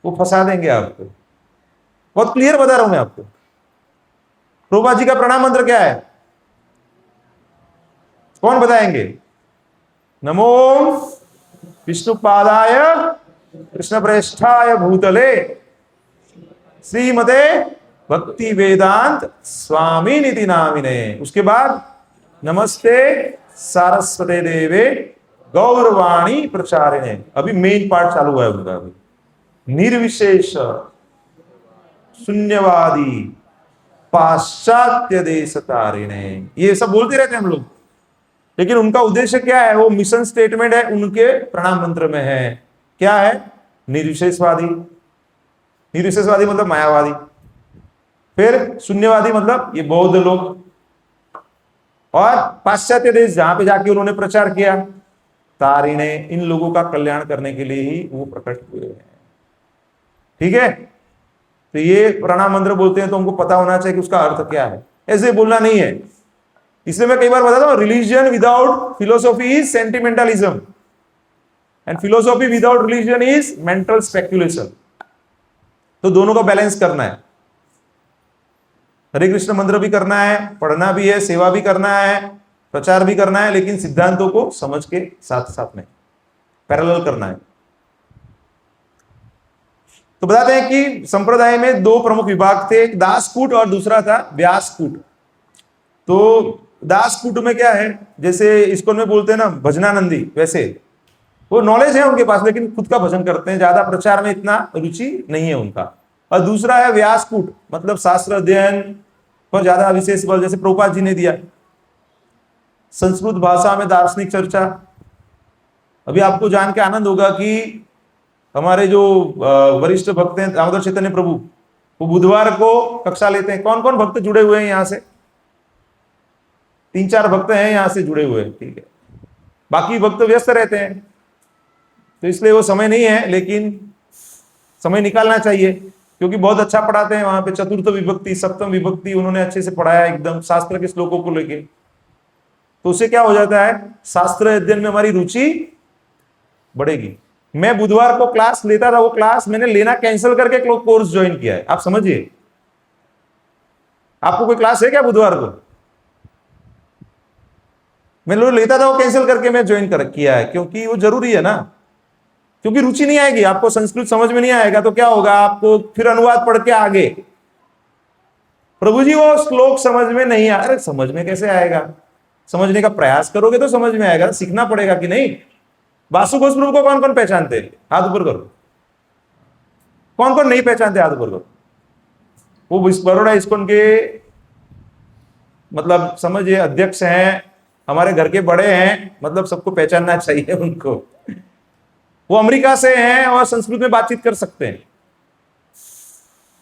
वो फंसा देंगे आपको। बहुत क्लियर बता रहा हूं मैं आपको। प्रभुपाद जी का प्रणाम मंत्र क्या है, कौन बताएंगे? नमो विष्णुपादाय कृष्ण प्रेष्ठाय भूतले श्रीमते भक्ति वेदांत स्वामी निति नामिने। उसके बाद नमस्ते सारस्वते देवे गौरवाणी प्रचारिणे। अभी मेन पार्ट चालू हुआ है उनका। अभी निर्विशेष शून्यवादी पाश्चात्य देश तारिणे, ये सब बोलते रहते हैं हम लोग, लेकिन उनका उद्देश्य क्या है, वो मिशन स्टेटमेंट है उनके प्रणाम मंत्र में है। क्या है? निर्विशेषवादी। निर्विशेषवादी मतलब मायावादी। फिर शून्यवादी मतलब ये बौद्ध लोग, और पाश्चात्य देश जहां पे जाके उन्होंने प्रचार किया तारिणे, इन लोगों का कल्याण करने के लिए ही वो प्रकट हुए हैं। ठीक है, तो ये प्रणाम मंत्र बोलते हैं तो हमको पता होना चाहिए कि उसका अर्थ क्या है, ऐसे बोलना नहीं है। इसलिए मैं कई बार बताता हूं, religion without philosophy is sentimentalism, and philosophy without religion is mental speculation. तो दोनों का बैलेंस करना है। हरे कृष्ण मंत्र भी करना है, पढ़ना भी है, सेवा भी करना है, प्रचार भी करना है, लेकिन सिद्धांतों को समझ के साथ साथ में पैरेलल करना है। तो बताते हैं कि संप्रदाय में दो प्रमुख विभाग थे, एक दासकूट और दूसरा था व्यासकूट। तो दासकूट में क्या है, जैसे इसको में बोलते हैं ना भजनानंदी, वैसे वो नॉलेज है उनके पास, लेकिन खुद का भजन करते हैं, ज्यादा प्रचार में इतना रुचि नहीं है उनका। और दूसरा है व्यासकूट, मतलब शास्त्र अध्ययन पर ज्यादा विशेष बल, जैसे प्रभुपाद जी ने दिया, संस्कृत भाषा में दार्शनिक चर्चा। अभी आपको जान के आनंद होगा कि हमारे जो वरिष्ठ भक्त हैं दामोदर चैतन्य प्रभु, वो बुधवार को कक्षा लेते हैं। कौन कौन भक्त जुड़े हुए हैं यहाँ से? 3-4 भक्त हैं यहाँ से जुड़े हुए, ठीक है। बाकी भक्त व्यस्त रहते हैं, तो इसलिए वो समय नहीं है, लेकिन समय निकालना चाहिए, क्योंकि बहुत अच्छा पढ़ाते हैं वहां पे। चतुर्थ विभक्ति, सप्तम विभक्ति उन्होंने अच्छे से पढ़ाया, एकदम शास्त्र के श्लोकों को लेके। तो उससे क्या हो जाता है, शास्त्र अध्ययन में हमारी रुचि बढ़ेगी। मैं बुधवार को क्लास लेता था, वो क्लास मैंने लेना कैंसिल करके कोर्स ज्वाइन किया है। आप समझिए, आपको कोई क्लास है क्या बुधवार को? मैं लेता था, वो कैंसिल करके मैं ज्वाइन किया है, क्योंकि वो जरूरी है ना। क्योंकि रुचि नहीं आएगी, आपको संस्कृत समझ में नहीं आएगा तो क्या होगा, आपको फिर अनुवाद पढ़ के आगे, प्रभु जी वो श्लोक समझ में नहीं आ, अरे समझ में कैसे आएगा? समझने का प्रयास करोगे तो समझ में आएगा, सीखना पड़ेगा कि नहीं। वासु घोष प्रभु को कौन कौन पहचानते हैं? हाथ ऊपर करो। कौन कौन नहीं पहचानते? हाथ ऊपर करो। वो बड़ोड़ा इस्कॉन के मतलब समझिए अध्यक्ष हैं, हमारे घर के बड़े हैं, मतलब सबको पहचानना चाहिए उनको। वो अमेरिका से हैं और संस्कृत में बातचीत कर सकते हैं।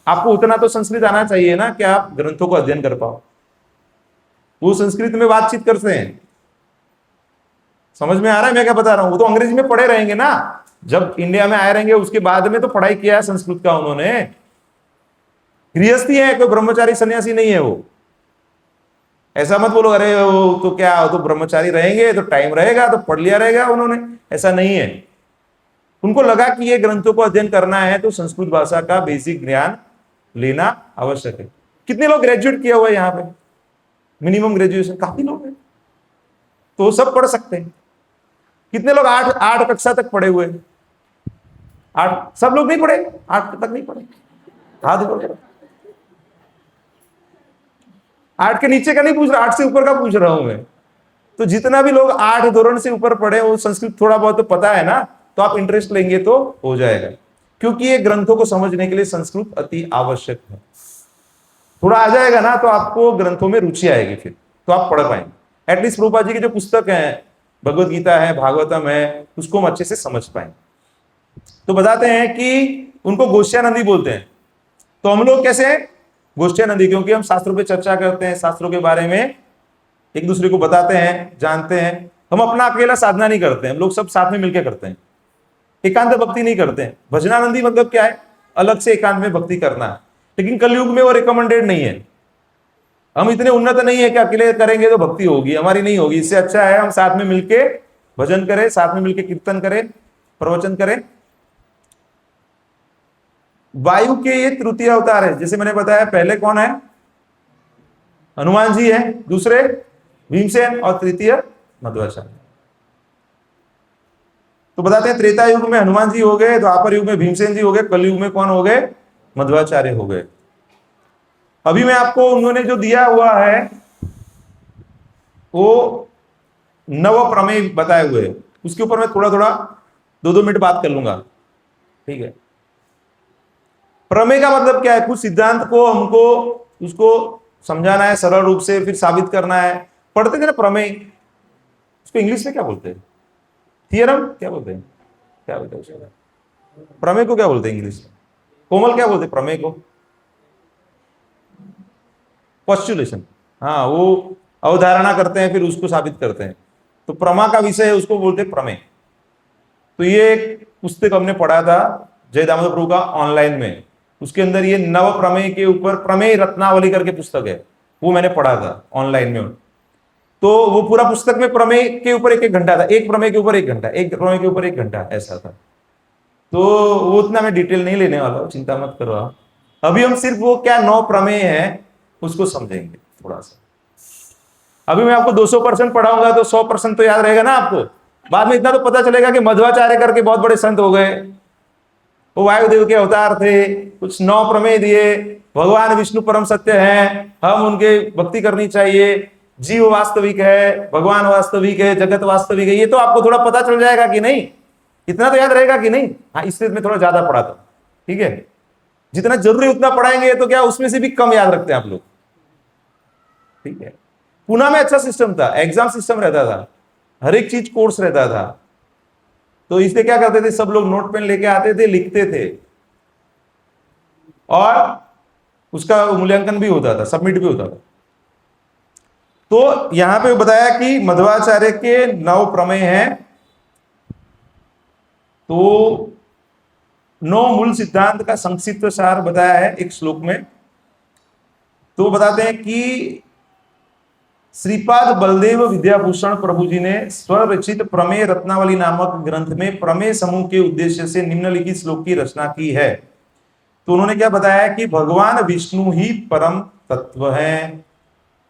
आपको उतना तो संस्कृत आना चाहिए ना कि आप ग्रंथों को अध्ययन कर पाओ। वो संस्कृत में बातचीत करते हैं। समझ में आ रहा है मैं क्या बता रहा हूं? वो तो अंग्रेजी में पढ़े रहेंगे ना, जब इंडिया में आए रहेंगे उसके बाद में तो पढ़ाई किया है संस्कृत का उन्होंने। गृहस्थी है, कोई ब्रह्मचारी सन्यासी नहीं है वो। ऐसा मत बोलो अरे वो तो क्या, वो तो ब्रह्मचारी रहेंगे तो टाइम रहेगा तो पढ़ लिया रहेगा उन्होंने, ऐसा नहीं है। उनको लगा कि ये ग्रंथों को अध्ययन करना है तो संस्कृत भाषा का बेसिक ज्ञान लेना आवश्यक है। कितने लोग ग्रेजुएट किया हुआ है यहाँ पे? मिनिमम ग्रेजुएशन काफी लोग हैं, तो सब पढ़ सकते हैं। कितने लोग आठ आठ कक्षा तक पढ़े हुए? आठ सब लोग नहीं पढ़े, आठ तक नहीं पढ़े, हाथ ऊपर करो। आठ के नीचे का नहीं पूछ रहा, आठ से ऊपर का पूछ रहा हूं मैं। तो जितना भी लोग आठ धोरण से ऊपर पढ़े, वो संस्कृत थोड़ा बहुत तो पता है ना, तो आप इंटरेस्ट लेंगे तो हो जाएगा, क्योंकि ये ग्रंथों को समझने के लिए संस्कृत अति आवश्यक है। थोड़ा आ जाएगा ना तो आपको ग्रंथों में रुचि आएगी, फिर तो आप पढ़ पाएंगे। एटलीस्ट प्रभुपाद जी की जो पुस्तक है, भगवत गीता है, भागवतम है, उसको हम अच्छे से समझ पाएंगे। तो बताते हैं कि उनको गोष्ठ्यानंदी बोलते हैं। तो हम लोग कैसे हैं? गोष्ठ्यानंदी, क्योंकि हम शास्त्रों पे चर्चा करते हैं, शास्त्रों के बारे में एक दूसरे को बताते हैं, जानते हैं। हम अपना अकेला साधना नहीं करते हैं, हम लोग सब साथ में मिलकर करते हैं। एकांत भक्ति नहीं करते हैं। भजनानंदी मतलब क्या है? अलग से एकांत में भक्ति करना है, लेकिन कलयुग में वो रिकमेंडेड नहीं है। हम इतने उन्नत नहीं है कि अकेले करेंगे तो भक्ति होगी, हमारी नहीं होगी। इससे अच्छा है हम साथ में मिलके भजन करें, साथ में मिलके कीर्तन करें, प्रवचन करें। वायु के ये तृतीय अवतार है, जैसे मैंने बताया। पहले कौन है? हनुमान जी है, दूसरे भीमसेन, और तृतीय मध्वाचार्य। तो बताते हैं त्रेता युग में हनुमान जी हो गए, द्वापर युग में भीमसेन जी हो गए, कलयुग में कौन हो गए? मध्वाचार्य हो गए। अभी मैं आपको उन्होंने जो दिया हुआ है वो नव प्रमेय बताए हुए, उसके ऊपर मैं थोड़ा थोड़ा 2-2 मिनट बात कर लूंगा, ठीक है? प्रमेय का मतलब क्या है? कुछ सिद्धांत को हमको उसको समझाना है सरल रूप से, फिर साबित करना है। पढ़ते थे ना प्रमेय, उसको इंग्लिश में क्या बोलते हैं? थियरम क्या बोलते हैं? क्या बोलते हैं उसको? प्रमेय को क्या बोलते हैं इंग्लिश में? कोमल क्या बोलते हैं प्रमेय को? पोस्टुलेशन। हाँ, वो अवधारणा करते हैं, फिर उसको साबित करते हैं। तो प्रमा का विषय है, उसको बोलते हैं प्रमेय। तो ये एक पुस्तक हमने पढ़ा था जय दामोदर प्रभु का ऑनलाइन में, उसके अंदर ये नव प्रमेय के ऊपर प्रमेय रत्नावली करके पुस्तक है, वो मैंने पढ़ा था ऑनलाइन में। तो वो पूरा पुस्तक में प्रमेय के ऊपर 1-1 घंटा था, एक प्रमेय के ऊपर 1 घंटा, एक प्रमेय के ऊपर 1 घंटा, ऐसा था। तो वो उतना मैं डिटेल नहीं लेने वाला हूं, चिंता मत करो आप। अभी हम सिर्फ वो क्या 9 प्रमेय है उसको समझेंगे थोड़ा सा। अभी मैं आपको 200% पढ़ाऊंगा तो 100% तो याद रहेगा ना आपको। बाद में इतना तो पता चलेगा कि मध्वाचार्य करके बहुत बड़े संत हो गए, वो वायुदेव के अवतार थे, कुछ 9 प्रमेय दिए, भगवान विष्णु परम सत्य हैं, हम उनके भक्ति करनी चाहिए, जीव वास्तविक है, भगवान वास्तविक है, जगत वास्तविक है। ये तो आपको थोड़ा पता चल जाएगा कि नहीं? इतना तो याद रहेगा कि नहीं? हाँ, इससे मैं थोड़ा ज्यादा पढ़ाता हूं, ठीक है? जितना जरूरी उतना पढ़ाएंगे तो क्या उसमें से भी कम याद रखते हैं आप लोग, ठीक है? पुणे में अच्छा सिस्टम था, एग्जाम सिस्टम रहता था, हर एक चीज कोर्स रहता था। तो इसलिए क्या करते थे, सब लोग नोट पेन लेके आते थे, लिखते थे, और उसका मूल्यांकन भी होता था, सबमिट भी होता था। तो यहां पे बताया कि मध्वाचार्य के 9 प्रमेय हैं। तो 9 मूल सिद्धांत का संक्षिप्त सार बताया है एक श्लोक में। तो बताते हैं कि श्रीपाद बलदेव विद्याभूषण प्रभु जी ने स्वरचित प्रमेय रत्नावली नामक ग्रंथ में प्रमेय समूह के उद्देश्य से निम्नलिखित श्लोक की रचना की है। तो उन्होंने क्या बताया कि भगवान विष्णु ही परम तत्व है।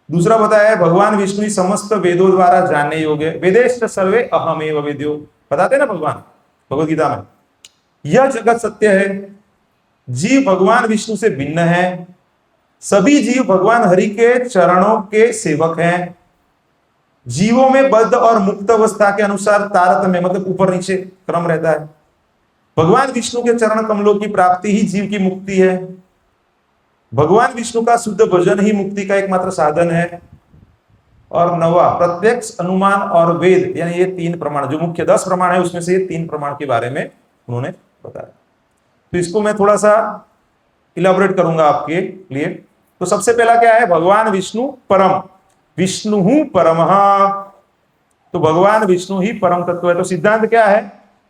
दूसरा बताया है भगवान विष्णु ही समस्त वेदों द्वारा जानने योग्य, वेदेश्च सर्वे अहमेव वेद्यो, बताते ना भगवान भगवत गीता में। यह जगत सत्य है, जीव भगवान विष्णु से भिन्न है, सभी जीव भगवान हरि के चरणों के सेवक हैं, जीवों में बद्ध और मुक्त अवस्था के अनुसार तारतम्य मतलब ऊपर नीचे क्रम रहता है। भगवान विष्णु के चरण कमलों की प्राप्ति ही जीव की मुक्ति है। भगवान विष्णु का शुद्ध भजन ही मुक्ति का एकमात्र साधन है। और 9वां प्रत्यक्ष, अनुमान और वेद, यानी ये 3 प्रमाण, जो मुख्य 10 प्रमाण है उसमें से ये 3 प्रमाण के बारे में उन्होंने बताया। तो इसको मैं थोड़ा सा इलाबोरेट करूंगा आपके लिए। तो सबसे पहला क्या है? भगवान विष्णु परम, विष्णु परमः। तो भगवान विष्णु ही परम तत्व है। तो सिद्धांत क्या है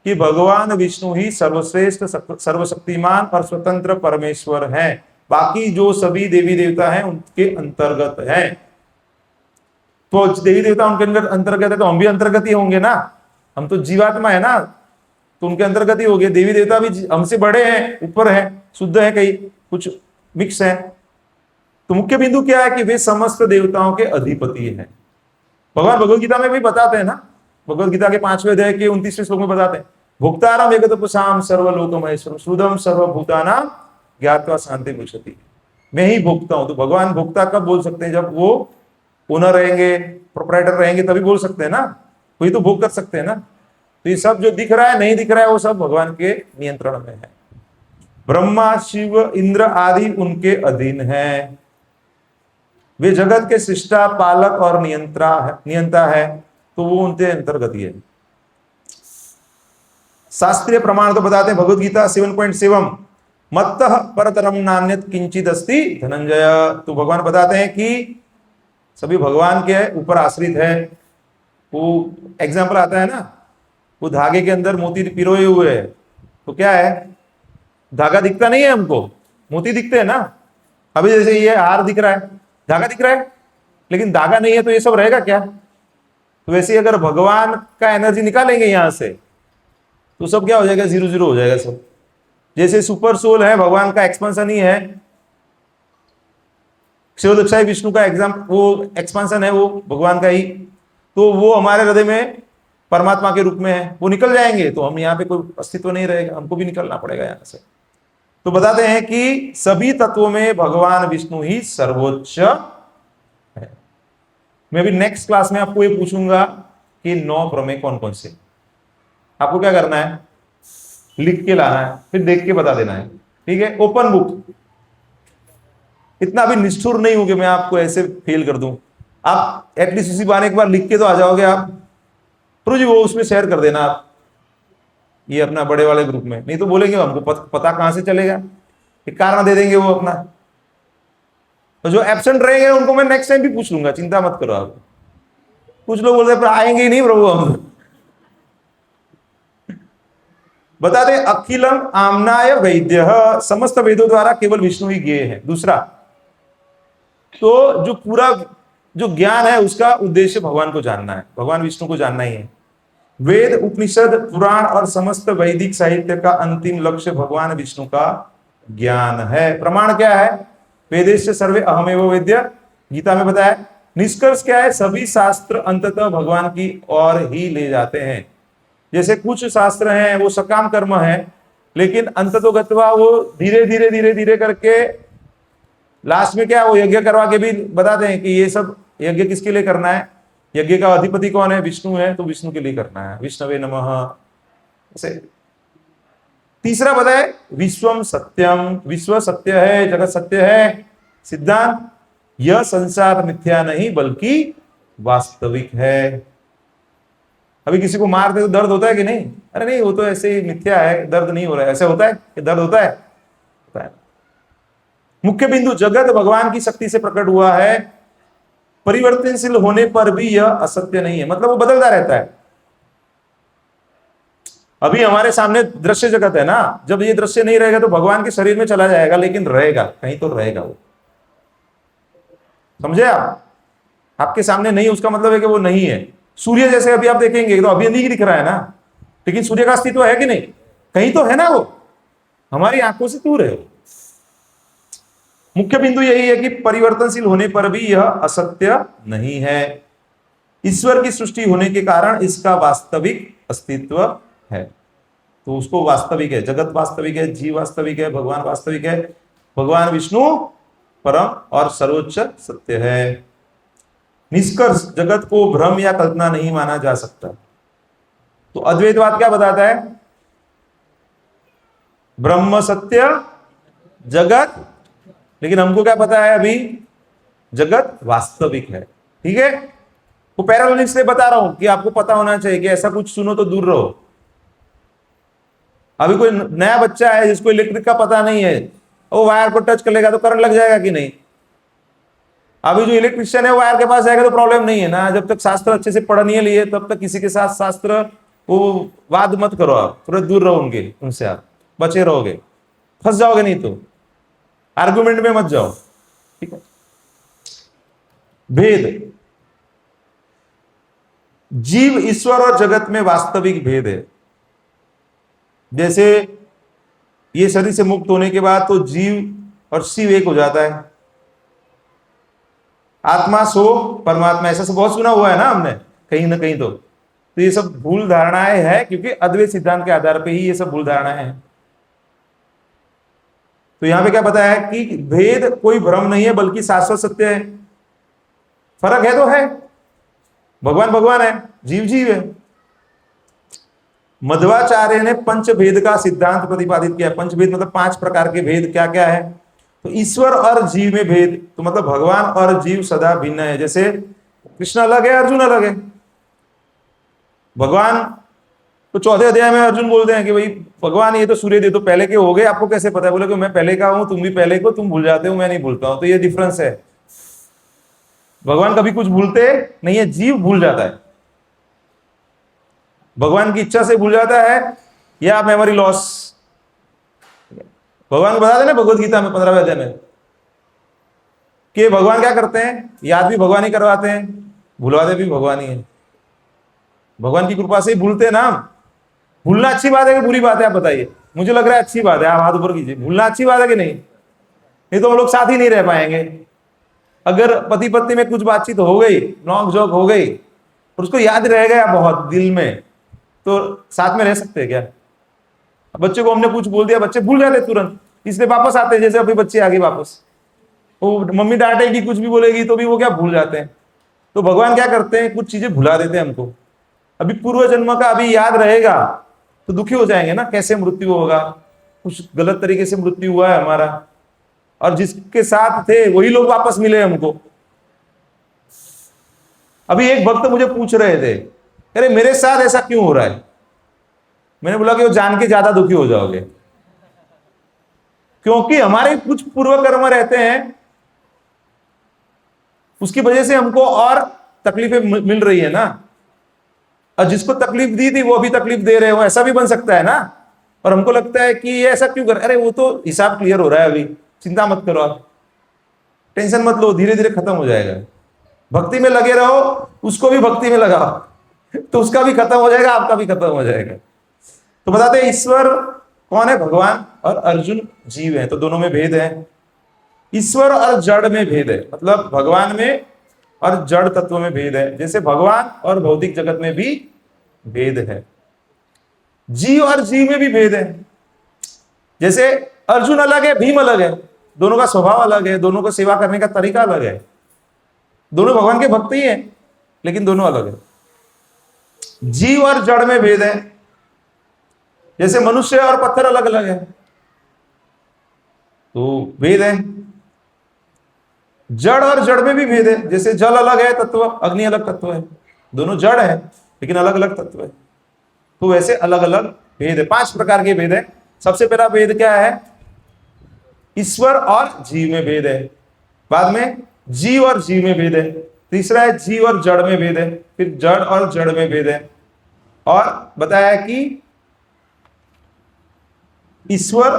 कि भगवान विष्णु ही सर्वश्रेष्ठ, सर्वशक्तिमान और स्वतंत्र परमेश्वर हैं, बाकी जो सभी देवी देवता हैं उनके अंतर्गत हैं। तो देवी देवता उनके अंतर्गत है तो हम भी अंतर्गत ही होंगे ना, हम तो जीवात्मा है ना, तो उनके अंतर्गत ही हो गए। देवी देवता भी हमसे बड़े हैं, ऊपर हैं, शुद्ध है, कई कुछ मिक्स है। तो मुख्य बिंदु क्या है कि वे समस्त देवताओं के अधिपति हैं। भगवान भगवत गीता में भी बताते हैं ना भगवत गीता के 5वें अध्याय के 29वें श्लोक में बताते हैं, भोक्तारम एकतपुषाम सर्वलोक महेश्वरम शुद्धम सर्वभूतानां ज्ञात्वा शांति मुच्यते। मैं ही भोगता हूं। तो भगवान भोक्ता कब बोल सकते हैं? जब वो ओनर रहेंगे, प्रोप्राइटर रहेंगे, तभी बोल सकते हैं ना। कोई तो भोग कर सकते हैं ना। तो ये सब जो दिख रहा है नहीं दिख रहा है वो सब भगवान के नियंत्रण में है। ब्रह्मा शिव इंद्र आदि उनके अधीन है। वे जगत के सृष्टा पालक और नियंता है, तो वो उनके अंतर्गत ही है। शास्त्रीय प्रमाण तो बताते हैं भगवत गीता 7.7 मत्तः परतरम नान्यत किंचित अस्ति धनंजय। तो भगवान बताते हैं कि सभी भगवान के ऊपर आश्रित है। वो एग्जाम्पल आता है ना, वो धागे के अंदर मोती पिरोए हुए है, तो क्या है, धागा दिखता नहीं है हमको, मोती दिखते हैं ना। अभी जैसे ये हार दिख रहा है, धागा दिख रहा है, लेकिन धागा नहीं है तो ये सब रहेगा क्या? तो वैसे ही अगर भगवान का एनर्जी निकालेंगे यहां से तो सब क्या हो जाएगा, 0-0 हो जाएगा सब। जैसे सुपर सोल है, भगवान का एक्सपेंशन ही है। शिवदक्षाई विष्णु का वो एक्सपेंशन है, वो भगवान का ही। तो वो हमारे हृदय में परमात्मा के रूप में है। वो निकल जाएंगे तो हम यहाँ पे कोई अस्तित्व नहीं रहेगा, हमको भी निकलना पड़ेगा यहाँ से। तो बताते हैं कि सभी तत्वों में भगवान विष्णु ही सर्वोच्च है। मैं अभी नेक्स्ट क्लास में आपको ये पूछूंगा कि 9 प्रमेय कौन कौन से। आपको क्या करना है, लिख के लाना है, फिर देख के बता देना है। ठीक है, ओपन बुक। इतना भी निष्ठुर नहीं हूं कि मैं आपको ऐसे फेल कर दूं। आप एटलीस्ट उसी बहाने एक बार लिख के तो आ जाओगे आप। तो जी वो उसमें शेयर कर देना आप, ये अपना बड़े वाले ग्रुप में। नहीं तो बोलेंगे हमको पता कहां से चलेगा, एक कारण दे देंगे वो अपना। तो जो एब्सेंट रहेंगे उनको मैं नेक्स्ट टाइम भी पूछ लूंगा, चिंता मत करो आप। कुछ लोग बोलते हैं आएंगे ही नहीं प्रभु हम। बता दें अखिलम आमनाय वैद्य, समस्त वेदों द्वारा केवल विष्णु ही ज्ञेय है। दूसरा, तो जो पूरा जो ज्ञान है उसका उद्देश्य भगवान को जानना है, भगवान विष्णु को जानना ही है। वेद उपनिषद पुराण और समस्त वैदिक साहित्य का अंतिम लक्ष्य भगवान विष्णु का ज्ञान है। प्रमाण क्या है, वेदेश सर्वे अहमेव वेद्य, गीता में बताया। निष्कर्ष क्या है, सभी शास्त्र अंततः भगवान की ओर ही ले जाते हैं। जैसे कुछ शास्त्र हैं वो सकाम कर्म है, लेकिन अंततोगत्वा वो धीरे धीरे धीरे धीरे करके लास्ट में क्या, वो यज्ञ करवा के भी बताते हैं कि ये सब यज्ञ किसके लिए करना है, यज्ञ का अधिपति कौन है, विष्णु है, तो विष्णु के लिए करना है, विष्णवे नमः। ऐसे तीसरा बताए विश्वम सत्यम, विश्व सत्य है, जगत सत्य है। सिद्धांत, यह संसार मिथ्या नहीं बल्कि वास्तविक है। अभी किसी को मारते तो दर्द होता है कि नहीं? अरे नहीं, वो तो ऐसे ही मिथ्या है, दर्द नहीं हो रहा है। ऐसे होता है कि दर्द होता है? होता है। मुख्य बिंदु, जगत भगवान की शक्ति से प्रकट हुआ है, परिवर्तनशील होने पर भी यह असत्य नहीं है, मतलब वो बदलता रहता है। अभी हमारे सामने दृश्य जगत है ना, जब ये दृश्य नहीं रहेगा तो भगवान के शरीर में चला जाएगा, लेकिन रहेगा कहीं तो रहेगा वो। समझे आप? आपके सामने नहीं उसका मतलब है कि वो नहीं है। सूर्य जैसे अभी आप देखेंगे तो अभी नहीं दिख रहा है ना, लेकिन सूर्य का अस्तित्व है कि नहीं? कहीं तो है ना, वो हमारी आंखों से दूर है। मुख्य बिंदु यही है कि परिवर्तनशील होने पर भी यह असत्य नहीं है। ईश्वर की सृष्टि होने के कारण इसका वास्तविक अस्तित्व है। तो उसको वास्तविक है, जगत वास्तविक है, जीव वास्तविक है, भगवान वास्तविक है। भगवान विष्णु परम और सर्वोच्च सत्य है। निष्कर्ष, जगत को भ्रम या कल्पना नहीं माना जा सकता। तो अद्वैतवाद क्या बताता है? ब्रह्म सत्य, जगत, लेकिन हमको क्या पता है अभी? जगत वास्तविक है। ठीक है, वो पैरालॉजिक से बता रहा हूं कि आपको पता होना चाहिए कि ऐसा कुछ सुनो तो दूर रहो। अभी कोई नया बच्चा है जिसको इलेक्ट्रिक का पता नहीं है, वो वायर को टच कर लेगा तो करंट लग जाएगा कि नहीं? अभी जो इलेक्ट्रिशियन है वायर के पास जाएगा तो प्रॉब्लम नहीं है ना। जब तक शास्त्र अच्छे से पढ़ नहीं लिए तब तक किसी के साथ शास्त्र वो वाद मत करो, आप थोड़ा दूर रहो उनसे, आप बचे रहोगे, फंस जाओगे, नहीं तो आर्गुमेंट में मत जाओ। ठीक है, भेद, जीव ईश्वर और जगत में वास्तविक भेद है। जैसे ये शरीर से मुक्त होने के बाद तो जीव और शिव एक हो जाता है, आत्मा सो परमात्मा, ऐसा से बहुत सुना हुआ है ना हमने कहीं ना कहीं। तो तो ये सब भूल धारणाएं है, क्योंकि अद्वैत सिद्धांत के आधार पे ही ये सब भूल धारणाएं हैं। तो यहां पे क्या बताया है कि भेद कोई भ्रम नहीं है, बल्कि शाश्वत सत्य है। फर्क है तो है, भगवान भगवान है, जीव जीव है। मध्वाचार्य ने पंचभेद का सिद्धांत प्रतिपादित किया। पंचभेद मतलब 5 प्रकार के भेद क्या क्या है। तो ईश्वर और जीव में भेद, तो मतलब भगवान और जीव सदा भिन्न है। जैसे कृष्ण अलग है, अर्जुन अलग है। भगवान तो 4वें अध्याय में अर्जुन बोलते हैं कि भाई भगवान ये तो सूर्य दे तो पहले के हो गए, आपको कैसे पता है? बोले कि मैं पहले का हूं, तुम भी पहले को, तुम भूल जाते हो, मैं नहीं भूलता हूं। तो ये डिफरेंस है। भगवान कभी कुछ भूलते नहीं है, जीव भूल जाता है। भगवान की इच्छा से भूल जाता है या मेमोरी लॉस। भगवान को बता देना भगवत गीता में 15वें अध्याय में कि भगवान क्या करते हैं, याद भी भगवान ही करवाते हैं, भुलवाते भी भगवान ही है। भगवान की कृपा से ही भूलते हैं ना। भूलना अच्छी बात है कि बुरी बात है, आप बताइए। मुझे लग रहा है अच्छी बात है, आप हाथ ऊपर कीजिए। भूलना अच्छी बात है कि नहीं तो हम लोग साथ ही नहीं रह पाएंगे। अगर पति पत्नी में कुछ बातचीत हो गई, नोक झोंक हो गई, और उसको याद रह गया बहुत दिल में, तो साथ में रह सकते हैं क्या? बच्चे को हमने कुछ बोल दिया, बच्चे भूल जाते तुरंत, इसलिए वापस आते हैं। जैसे अभी बच्चे आ गए वापस, वो मम्मी डांटेगी, कुछ भी बोलेगी तो भी वो क्या भूल जाते हैं। तो भगवान क्या करते हैं, कुछ चीजें भुला देते हैं हमको। अभी पूर्व जन्म का अभी याद रहेगा तो दुखी हो जाएंगे ना, कैसे मृत्यु होगा, कुछ गलत तरीके से मृत्यु हुआ है हमारा, और जिसके साथ थे वही लोग वापस मिले हमको। अभी एक भक्त मुझे पूछ रहे थे, अरे मेरे साथ ऐसा क्यों हो रहा है? मैंने बोला कि वो जान के ज्यादा दुखी हो जाओगे, क्योंकि हमारे कुछ पूर्व कर्म रहते हैं, उसकी वजह से हमको और तकलीफें मिल रही है ना। और जिसको तकलीफ दी थी वो अभी तकलीफ दे रहे हो, ऐसा भी बन सकता है ना। और हमको लगता है कि ये ऐसा क्यों कर, अरे वो तो हिसाब क्लियर हो रहा है, अभी चिंता मत करो, आप टेंशन मत लो, धीरे धीरे खत्म हो जाएगा। भक्ति में लगे रहो, उसको भी भक्ति में लगाओ, तो उसका भी खत्म हो जाएगा, आपका भी खत्म हो जाएगा। तो बताते हैं ईश्वर कौन है, भगवान, और अर्जुन जीव है। तो दोनों में भेद है। ईश्वर और जड़ में भेद है, मतलब भगवान में और जड़ तत्व में भेद है। जैसे भगवान और भौतिक जगत में भी भेद है। जीव और जीव में भी भेद है। जैसे अर्जुन अलग है, भीम अलग है, दोनों का स्वभाव अलग है, दोनों को सेवा करने का तरीका अलग है। दोनों भगवान के भक्त ही हैं, लेकिन दोनों अलग है। जीव और जड़ में भेद है। जैसे मनुष्य और पत्थर अलग अलग है, तो भेद है। जड़ और जड़ में भी भेद है। जैसे जल अलग है तत्व, अग्नि अलग तत्व है, दोनों जड़ है लेकिन अलग अलग तत्व है। तो वैसे अलग अलग भेद है। 5 प्रकार के भेद है। सबसे पहला भेद क्या है, ईश्वर और जीव में भेद है। बाद में जीव और जीव में भेद है। तीसरा है जीव और जड़ में भेद है। फिर जड़ और जड़ में भेद है। और बताया कि ईश्वर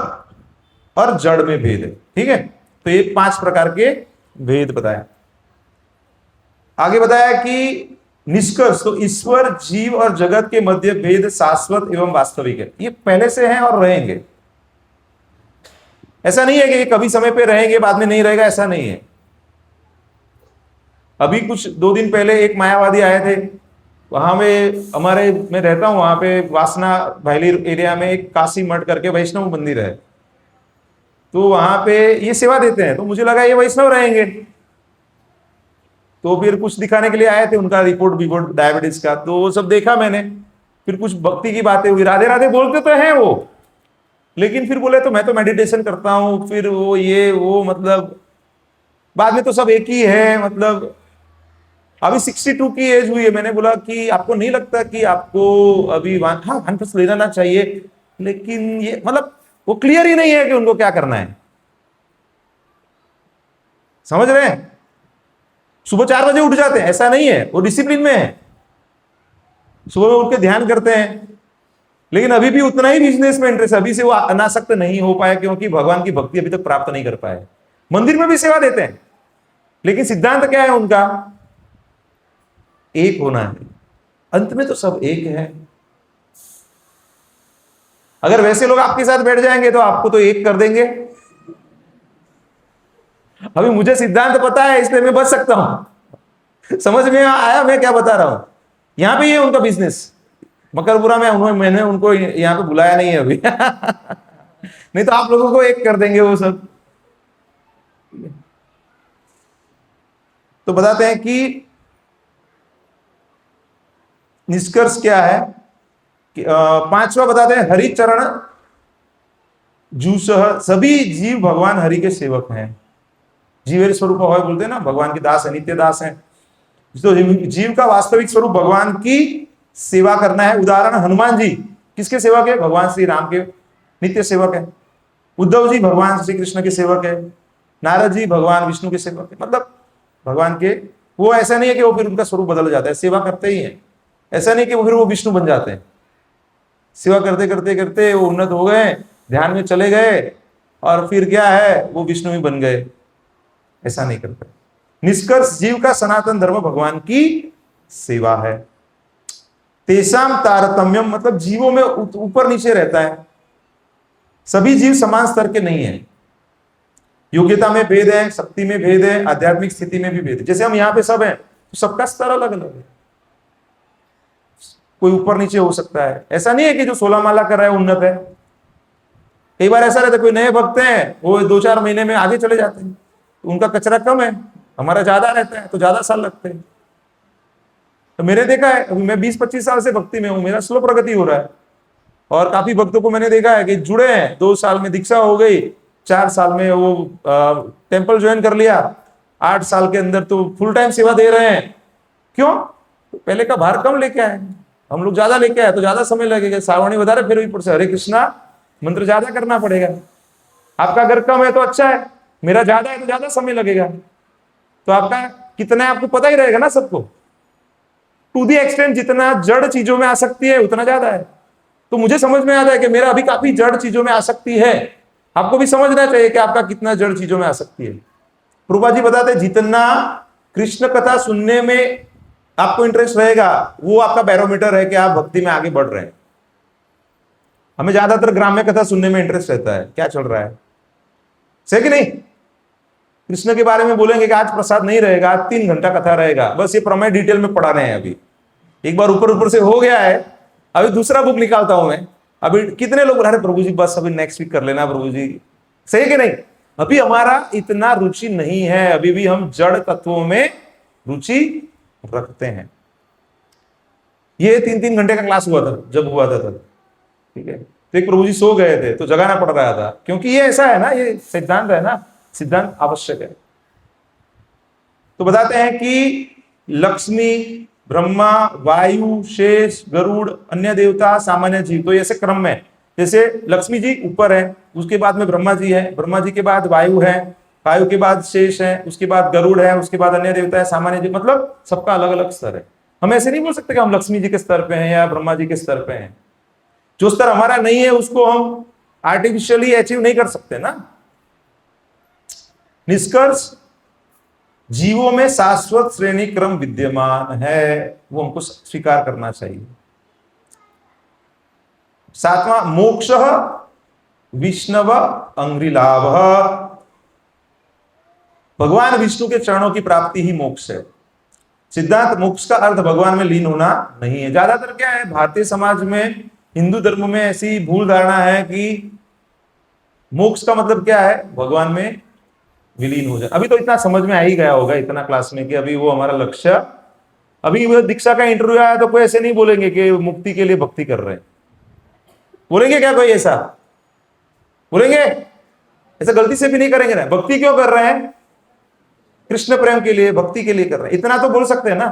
और जड़ में भेद है। ठीक है, तो ये 5 प्रकार के भेद बताया। आगे बताया कि निष्कर्ष, तो ईश्वर, जीव और जगत के मध्य भेद शाश्वत एवं वास्तविक है। ये पहले से हैं और रहेंगे। ऐसा नहीं है कि कभी समय पे रहेंगे बाद में नहीं रहेगा, ऐसा नहीं है। अभी कुछ 2 दिन पहले एक मायावादी आए थे, वहां में हमारे, मैं रहता हूं वहां पे वासना भाईली एरिया में एक काशी मठ करके वैष्णव मंदिर है, तो वहां पे ये सेवा देते हैं। तो मुझे लगा ये वैष्णव रहेंगे, तो फिर कुछ दिखाने के लिए आए थे, उनका रिपोर्ट डायबिटीज का, तो वो सब देखा मैंने। फिर कुछ भक्ति की बातें हुई, राधे राधे बोलते तो हैं वो, लेकिन फिर बोले तो मैं तो मेडिटेशन करता हूं, फिर वो ये वो, मतलब बाद में तो सब एक ही है। मतलब अभी 62 की एज हुई है। मैंने बोला कि आपको नहीं लगता कि आपको अभी 1+ लेना चाहिए, लेकिन ये मतलब वो क्लियर ही नहीं है कि उनको क्या करना है। समझ रहे हैं? सुबह 4 बजे उठ जाते हैं, ऐसा नहीं है, वो डिसिप्लिन में है, सुबह में उठ के ध्यान करते हैं, लेकिन अभी भी उतना ही बिजनेस में इंटरेस्ट। अभी से वो अनासक्त नहीं हो पाए, क्योंकि भगवान की भक्ति अभी तक प्राप्त नहीं कर पाए। मंदिर में भी सेवा देते हैं, लेकिन सिद्धांत क्या है उनका, एक होना है। अंत में तो सब एक है। अगर वैसे लोग आपके साथ बैठ जाएंगे तो आपको तो एक कर देंगे। अभी मुझे सिद्धांत पता है, इसलिए मैं बच सकता हूं। समझ में आया मैं क्या बता रहा हूं? यहाँ पे ये उनका बिजनेस। मकरपुरा में मैंने उनको यहाँ पे बुलाया नहीं है अभी नहीं तो आप लोगों को एक कर देंगे वो सब। तो बताते हैं कि निष्कर्ष क्या है कि पांचवा बताते हैं हरिचरण जूसह, सभी जीव भगवान हरि के सेवक हैं। जीवेर स्वरूप हो बोलते हैं ना, भगवान के दास है, नित्य दास है। तो जीव का वास्तविक स्वरूप भगवान की सेवा करना है। उदाहरण हनुमान जी किसके सेवक है? भगवान श्री राम के नित्य सेवक है। उद्धव जी भगवान श्री कृष्ण के सेवक है। नारद जी भगवान विष्णु के सेवक है। मतलब भगवान के, वो ऐसा नहीं है कि वो फिर उनका स्वरूप बदल जाता है, सेवा करते ही है। ऐसा नहीं कि वो फिर वो विष्णु बन जाते हैं। सेवा करते करते करते वो उन्नत हो गए, ध्यान में चले गए और फिर क्या है वो विष्णु ही बन गए, ऐसा नहीं करते। निष्कर्ष जीव का सनातन धर्म भगवान की सेवा है। तेसाम तारतम्यम, मतलब जीवों में ऊपर नीचे रहता है। सभी जीव समान स्तर के नहीं है। योग्यता में भेद है, शक्ति में भेद है, आध्यात्मिक स्थिति में भी भेद है। जैसे हम यहाँ पे सब हैं तो सबका स्तर अलग अलग है, कोई ऊपर नीचे हो सकता है। ऐसा नहीं है कि जो 16 माला कर रहा है उन्नत है। कई बार ऐसा रहता है, कोई नए भक्त हैं वो 2-4 महीने में आगे चले जाते हैं, उनका कचरा कम है, हमारा ज्यादा रहता है तो ज्यादा साल लगते हैं। तो मैंने देखा है, अभी मैं 20-25 साल से भक्ति में हूं, मेरा स्लो प्रगति हो रहा है। और काफी भक्तों को मैंने देखा है कि जुड़े हैं, 2 साल में दीक्षा हो गई, 4 साल में वो टेम्पल ज्वाइन कर लिया, 8 साल के अंदर तो फुल टाइम सेवा दे रहे हैं। क्यों? तो पहले का भार कम लेके आए, हम लोग ज्यादा लेके आए तो ज्यादा समय लगेगा। सावणी बता रहे, फिर ऊपर से हरे कृष्णा मंत्र ज्यादा करना पड़ेगा। आपका अगर कम है तो अच्छा है, मेरा ज्यादा है तो ज्यादा समय लगेगा। तो आपका कितना है आपको पता ही रहेगा ना सबको। टू दी एक्सटेंट जितना जड़ चीजों में आसक्ति है उतना ज्यादा है। तो मुझे समझ में आता है कि मेरा अभी काफी जड़ चीजों में आसक्ति है। आपको भी समझना चाहिए कि आपका कितना जड़ चीजों में आसक्ति है। प्रभुपाद जी बताते हैं जितना कृष्ण कथा सुनने में आपको इंटरेस्ट रहेगा वो आपका बैरोमीटर है कि आप भक्ति में आगे बढ़ रहे हैं। हमें ज्यादातर ग्राम्य कथा सुनने में इंटरेस्ट रहता है, क्या चल रहा है, सही कि नहीं। कृष्ण के बारे में बोलेंगे कि आज प्रसाद नहीं रहेगा, आज 3 घंटा कथा रहेगा, बस ये प्रमेय डिटेल में पढ़ा रहे हैं। अभी एक बार ऊपर ऊपर से हो गया है, अभी दूसरा बुक निकालता हूं मैं। अभी कितने लोग बोल रहे प्रभु जी बस अभी नेक्स्ट वीक कर लेना प्रभु जी, सही कि नहीं। अभी हमारा इतना रुचि नहीं है, अभी भी हम जड़ तत्वों में रुचि रखते हैं। ये 3-3 घंटे का क्लास हुआ था जब हुआ था तब, ठीक है। तो एक प्रभु जी सो गए थे तो जगाना पड़ रहा था, क्योंकि ये ऐसा है ना, ये सिद्धांत है ना, सिद्धांत आवश्यक है। तो बताते हैं कि लक्ष्मी, ब्रह्मा, वायु, शेष, गरुड़, अन्य देवता, सामान्य जीव, तो ऐसे क्रम में, जैसे लक्ष्मी जी ऊपर है, उसके बाद में ब्रह्मा जी है, ब्रह्मा जी के बाद वायु है, वायु के बाद शेष है, उसके बाद गरुड़ है, उसके बाद अन्य देवता है, सामान्य जीव, मतलब सबका अलग अलग स्तर है। हम ऐसे नहीं बोल सकते कि हम लक्ष्मी जी के स्तर पे हैं या ब्रह्मा जी के स्तर पे हैं। जो स्तर हमारा नहीं है उसको हम आर्टिफिशियली अचीव नहीं कर सकते ना। निष्कर्ष जीवों में शाश्वत श्रेणी क्रम विद्यमान है, वो हमको स्वीकार करना चाहिए। 7वां मोक्ष विष्णव अंग्रिलाभ, भगवान विष्णु के चरणों की प्राप्ति ही मोक्ष है। सिद्धांत मोक्ष का अर्थ भगवान में लीन होना नहीं है। ज्यादातर क्या है भारतीय समाज में, हिंदू धर्म में ऐसी भूल धारणा है कि मोक्ष का मतलब क्या है, भगवान में विलीन हो जाए। अभी तो इतना समझ में आ ही गया होगा इतना क्लास में कि अभी वो हमारा लक्ष्य, अभी वो दीक्षा का इंटरव्यू आया तो कोई ऐसे नहीं बोलेंगे कि मुक्ति के लिए भक्ति कर रहे हैं, बोलेंगे क्या कोई ऐसा बोलेंगे? ऐसा गलती से भी नहीं करेंगे ना। भक्ति क्यों कर रहे हैं? कृष्ण प्रेम के लिए, भक्ति के लिए कर रहे हैं, इतना तो बोल सकते हैं ना।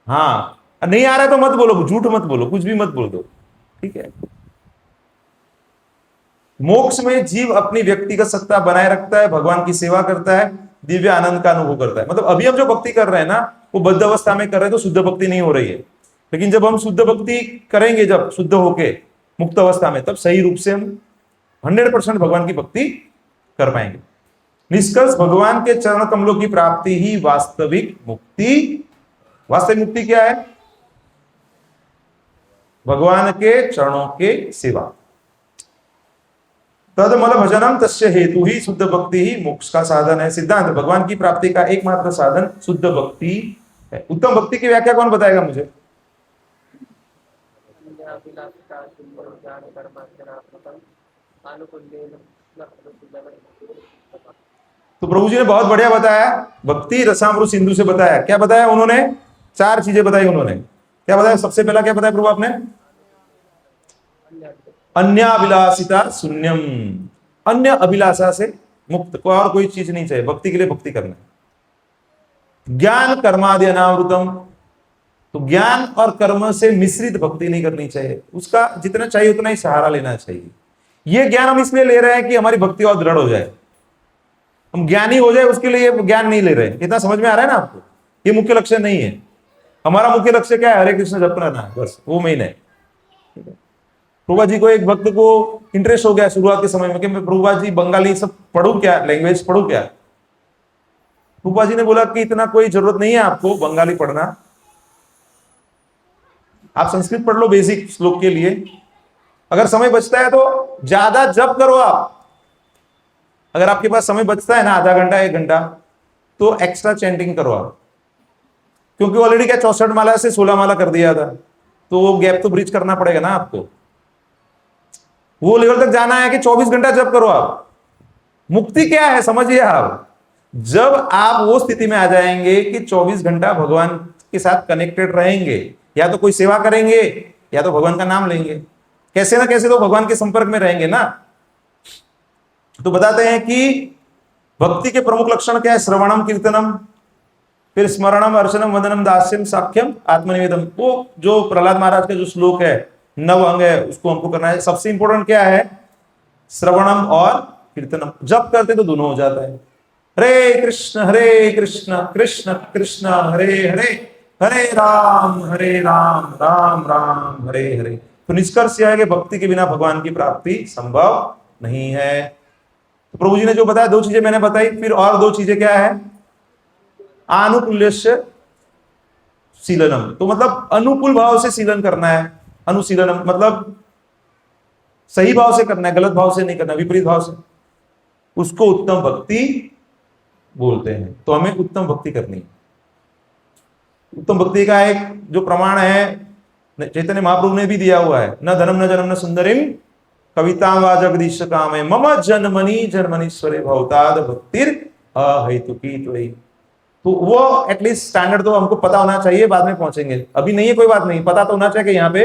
हाँ, नहीं आ रहा है तो मत बोलो, झूठ मत बोलो, कुछ भी मत बोल दो, ठीक है। मोक्ष में जीव अपनी व्यक्तिगत सत्ता बनाए रखता है, भगवान की सेवा करता है, दिव्य आनंद का अनुभव करता है। मतलब अभी हम जो भक्ति कर रहे हैं ना, वो बद्ध अवस्था में कर रहे हैं तो शुद्ध भक्ति नहीं हो रही है। लेकिन जब हम शुद्ध भक्ति करेंगे, जब शुद्ध होके मुक्त अवस्था में, तब सही रूप से हम 100% भगवान की भक्ति कर पाएंगे। निष्कर्ष भगवान के चरण कमलों की प्राप्ति ही वास्तविक मुक्ति। वास्तविक मुक्ति क्या है? भगवान के चरणों के सेवा। तदमल भजनम तस्य हेतु ही शुद्ध भक्ति ही मोक्ष का साधन है। सिद्धांत भगवान की प्राप्ति का एकमात्र साधन शुद्ध भक्ति है। उत्तम भक्ति की व्याख्या कौन बताएगा मुझे? अन्याभिलाषिता शून्यं ज्ञानकर्माचरणात्मकम् आनुकूल्येन न फलशून्यं। तो प्रभु जी ने बहुत बढ़िया बताया, भक्ति रसामृत सिंधु से बताया। क्या बताया उन्होंने? 4 चीजें बताई उन्होंने। क्या बताया? सबसे पहला क्या बताया प्रभु आपने? अन्याभिलाषिता शून्यम, अन्य अभिलाषा से मुक्त, कोई और कोई चीज नहीं चाहिए भक्ति के लिए। भक्ति करना है। ज्ञान कर्मादि अनावृतम, तो ज्ञान और कर्म से मिश्रित भक्ति नहीं करनी चाहिए, उसका जितना चाहिए उतना ही सहारा लेना चाहिए। ये ज्ञान हम इसलिए ले रहे हैं कि हमारी भक्ति और दृढ़ हो जाए, हम ज्ञानी हो जाए, उसके लिए ज्ञान नहीं ले रहे हैं। इतना समझ में आ रहा है ना आपको? ये मुख्य लक्ष्य नहीं है। हमारा मुख्य लक्ष्य क्या है? हरे कृष्ण जप करना है, बस वो मेन है। प्रभुपा जी को, एक भक्त को इंटरेस्ट हो गया शुरुआत के समय में कि मैं प्रभुपा जी बंगाली सब पढ़ू क्या, लैंग्वेज पढ़ू क्या? प्रभुपा जी ने बोला कि इतना कोई जरूरत नहीं है आपको बंगाली पढ़ना, आप संस्कृत पढ़ लो बेसिक श्लोक के लिए। अगर समय बचता है तो ज्यादा जप करो आप। अगर आपके पास समय बचता है ना, आधा घंटा 1 घंटा, तो एक्स्ट्रा चैंटिंग करो आप। क्योंकि ऑलरेडी क्या 64 माला से 16 माला कर दिया था, तो वो गैप तो ब्रिज करना पड़ेगा ना आपको। वो लेवल तक जाना है कि 24 घंटा जप करो आप। मुक्ति क्या है समझिए आप, जब आप वो स्थिति में आ जाएंगे कि 24 घंटा भगवान के साथ कनेक्टेड रहेंगे, या तो कोई सेवा करेंगे या तो भगवान का नाम लेंगे, कैसे ना कैसे तो भगवान के संपर्क में रहेंगे ना। तो बताते हैं कि भक्ति के प्रमुख लक्षण क्या है? श्रवणम कीर्तनम, फिर स्मरणम अर्चनम वंदनम दास्यम साख्यम आत्मनिवेदम। वो जो प्रहलाद महाराज का जो श्लोक है, 9 अंग है, उसको हमको करना है। सबसे इंपॉर्टेंट क्या है? श्रवणम और कीर्तनम। जब करते तो दोनों हो जाता है। हरे कृष्ण कृष्ण कृष्ण हरे हरे, हरे राम राम राम हरे हरे। तो निष्कर्ष यह है कि भक्ति के बिना भगवान की प्राप्ति संभव नहीं है। तो प्रभु जी ने जो बताया, 2 चीजें मैंने बताई, फिर और 2 चीजें क्या है? आनुकूल्यस्य शीलनम, तो मतलब अनुकूल भाव से शीलन करना है। अनुशीलनम मतलब सही भाव से करना है, गलत भाव से नहीं करना, विपरीत भाव से। उसको उत्तम भक्ति बोलते हैं। तो हमें उत्तम भक्ति करनी है। उत्तम भक्ति का एक जो प्रमाण है चैतन्य महाप्रभु ने भी दिया हुआ है, न धनम न जन्म न सुंदरिम कविता वा जगदीश कामे मम जन्मनि जन्मनीश्वरे भवताद भक्तिर अहेतुकी त्वयि। तो वो एटलीस्ट स्टैंडर्ड तो हमको पता होना चाहिए, बाद में पहुंचेंगे। अभी नहीं है कोई बात नहीं, पता तो होना चाहिए कि यहां पे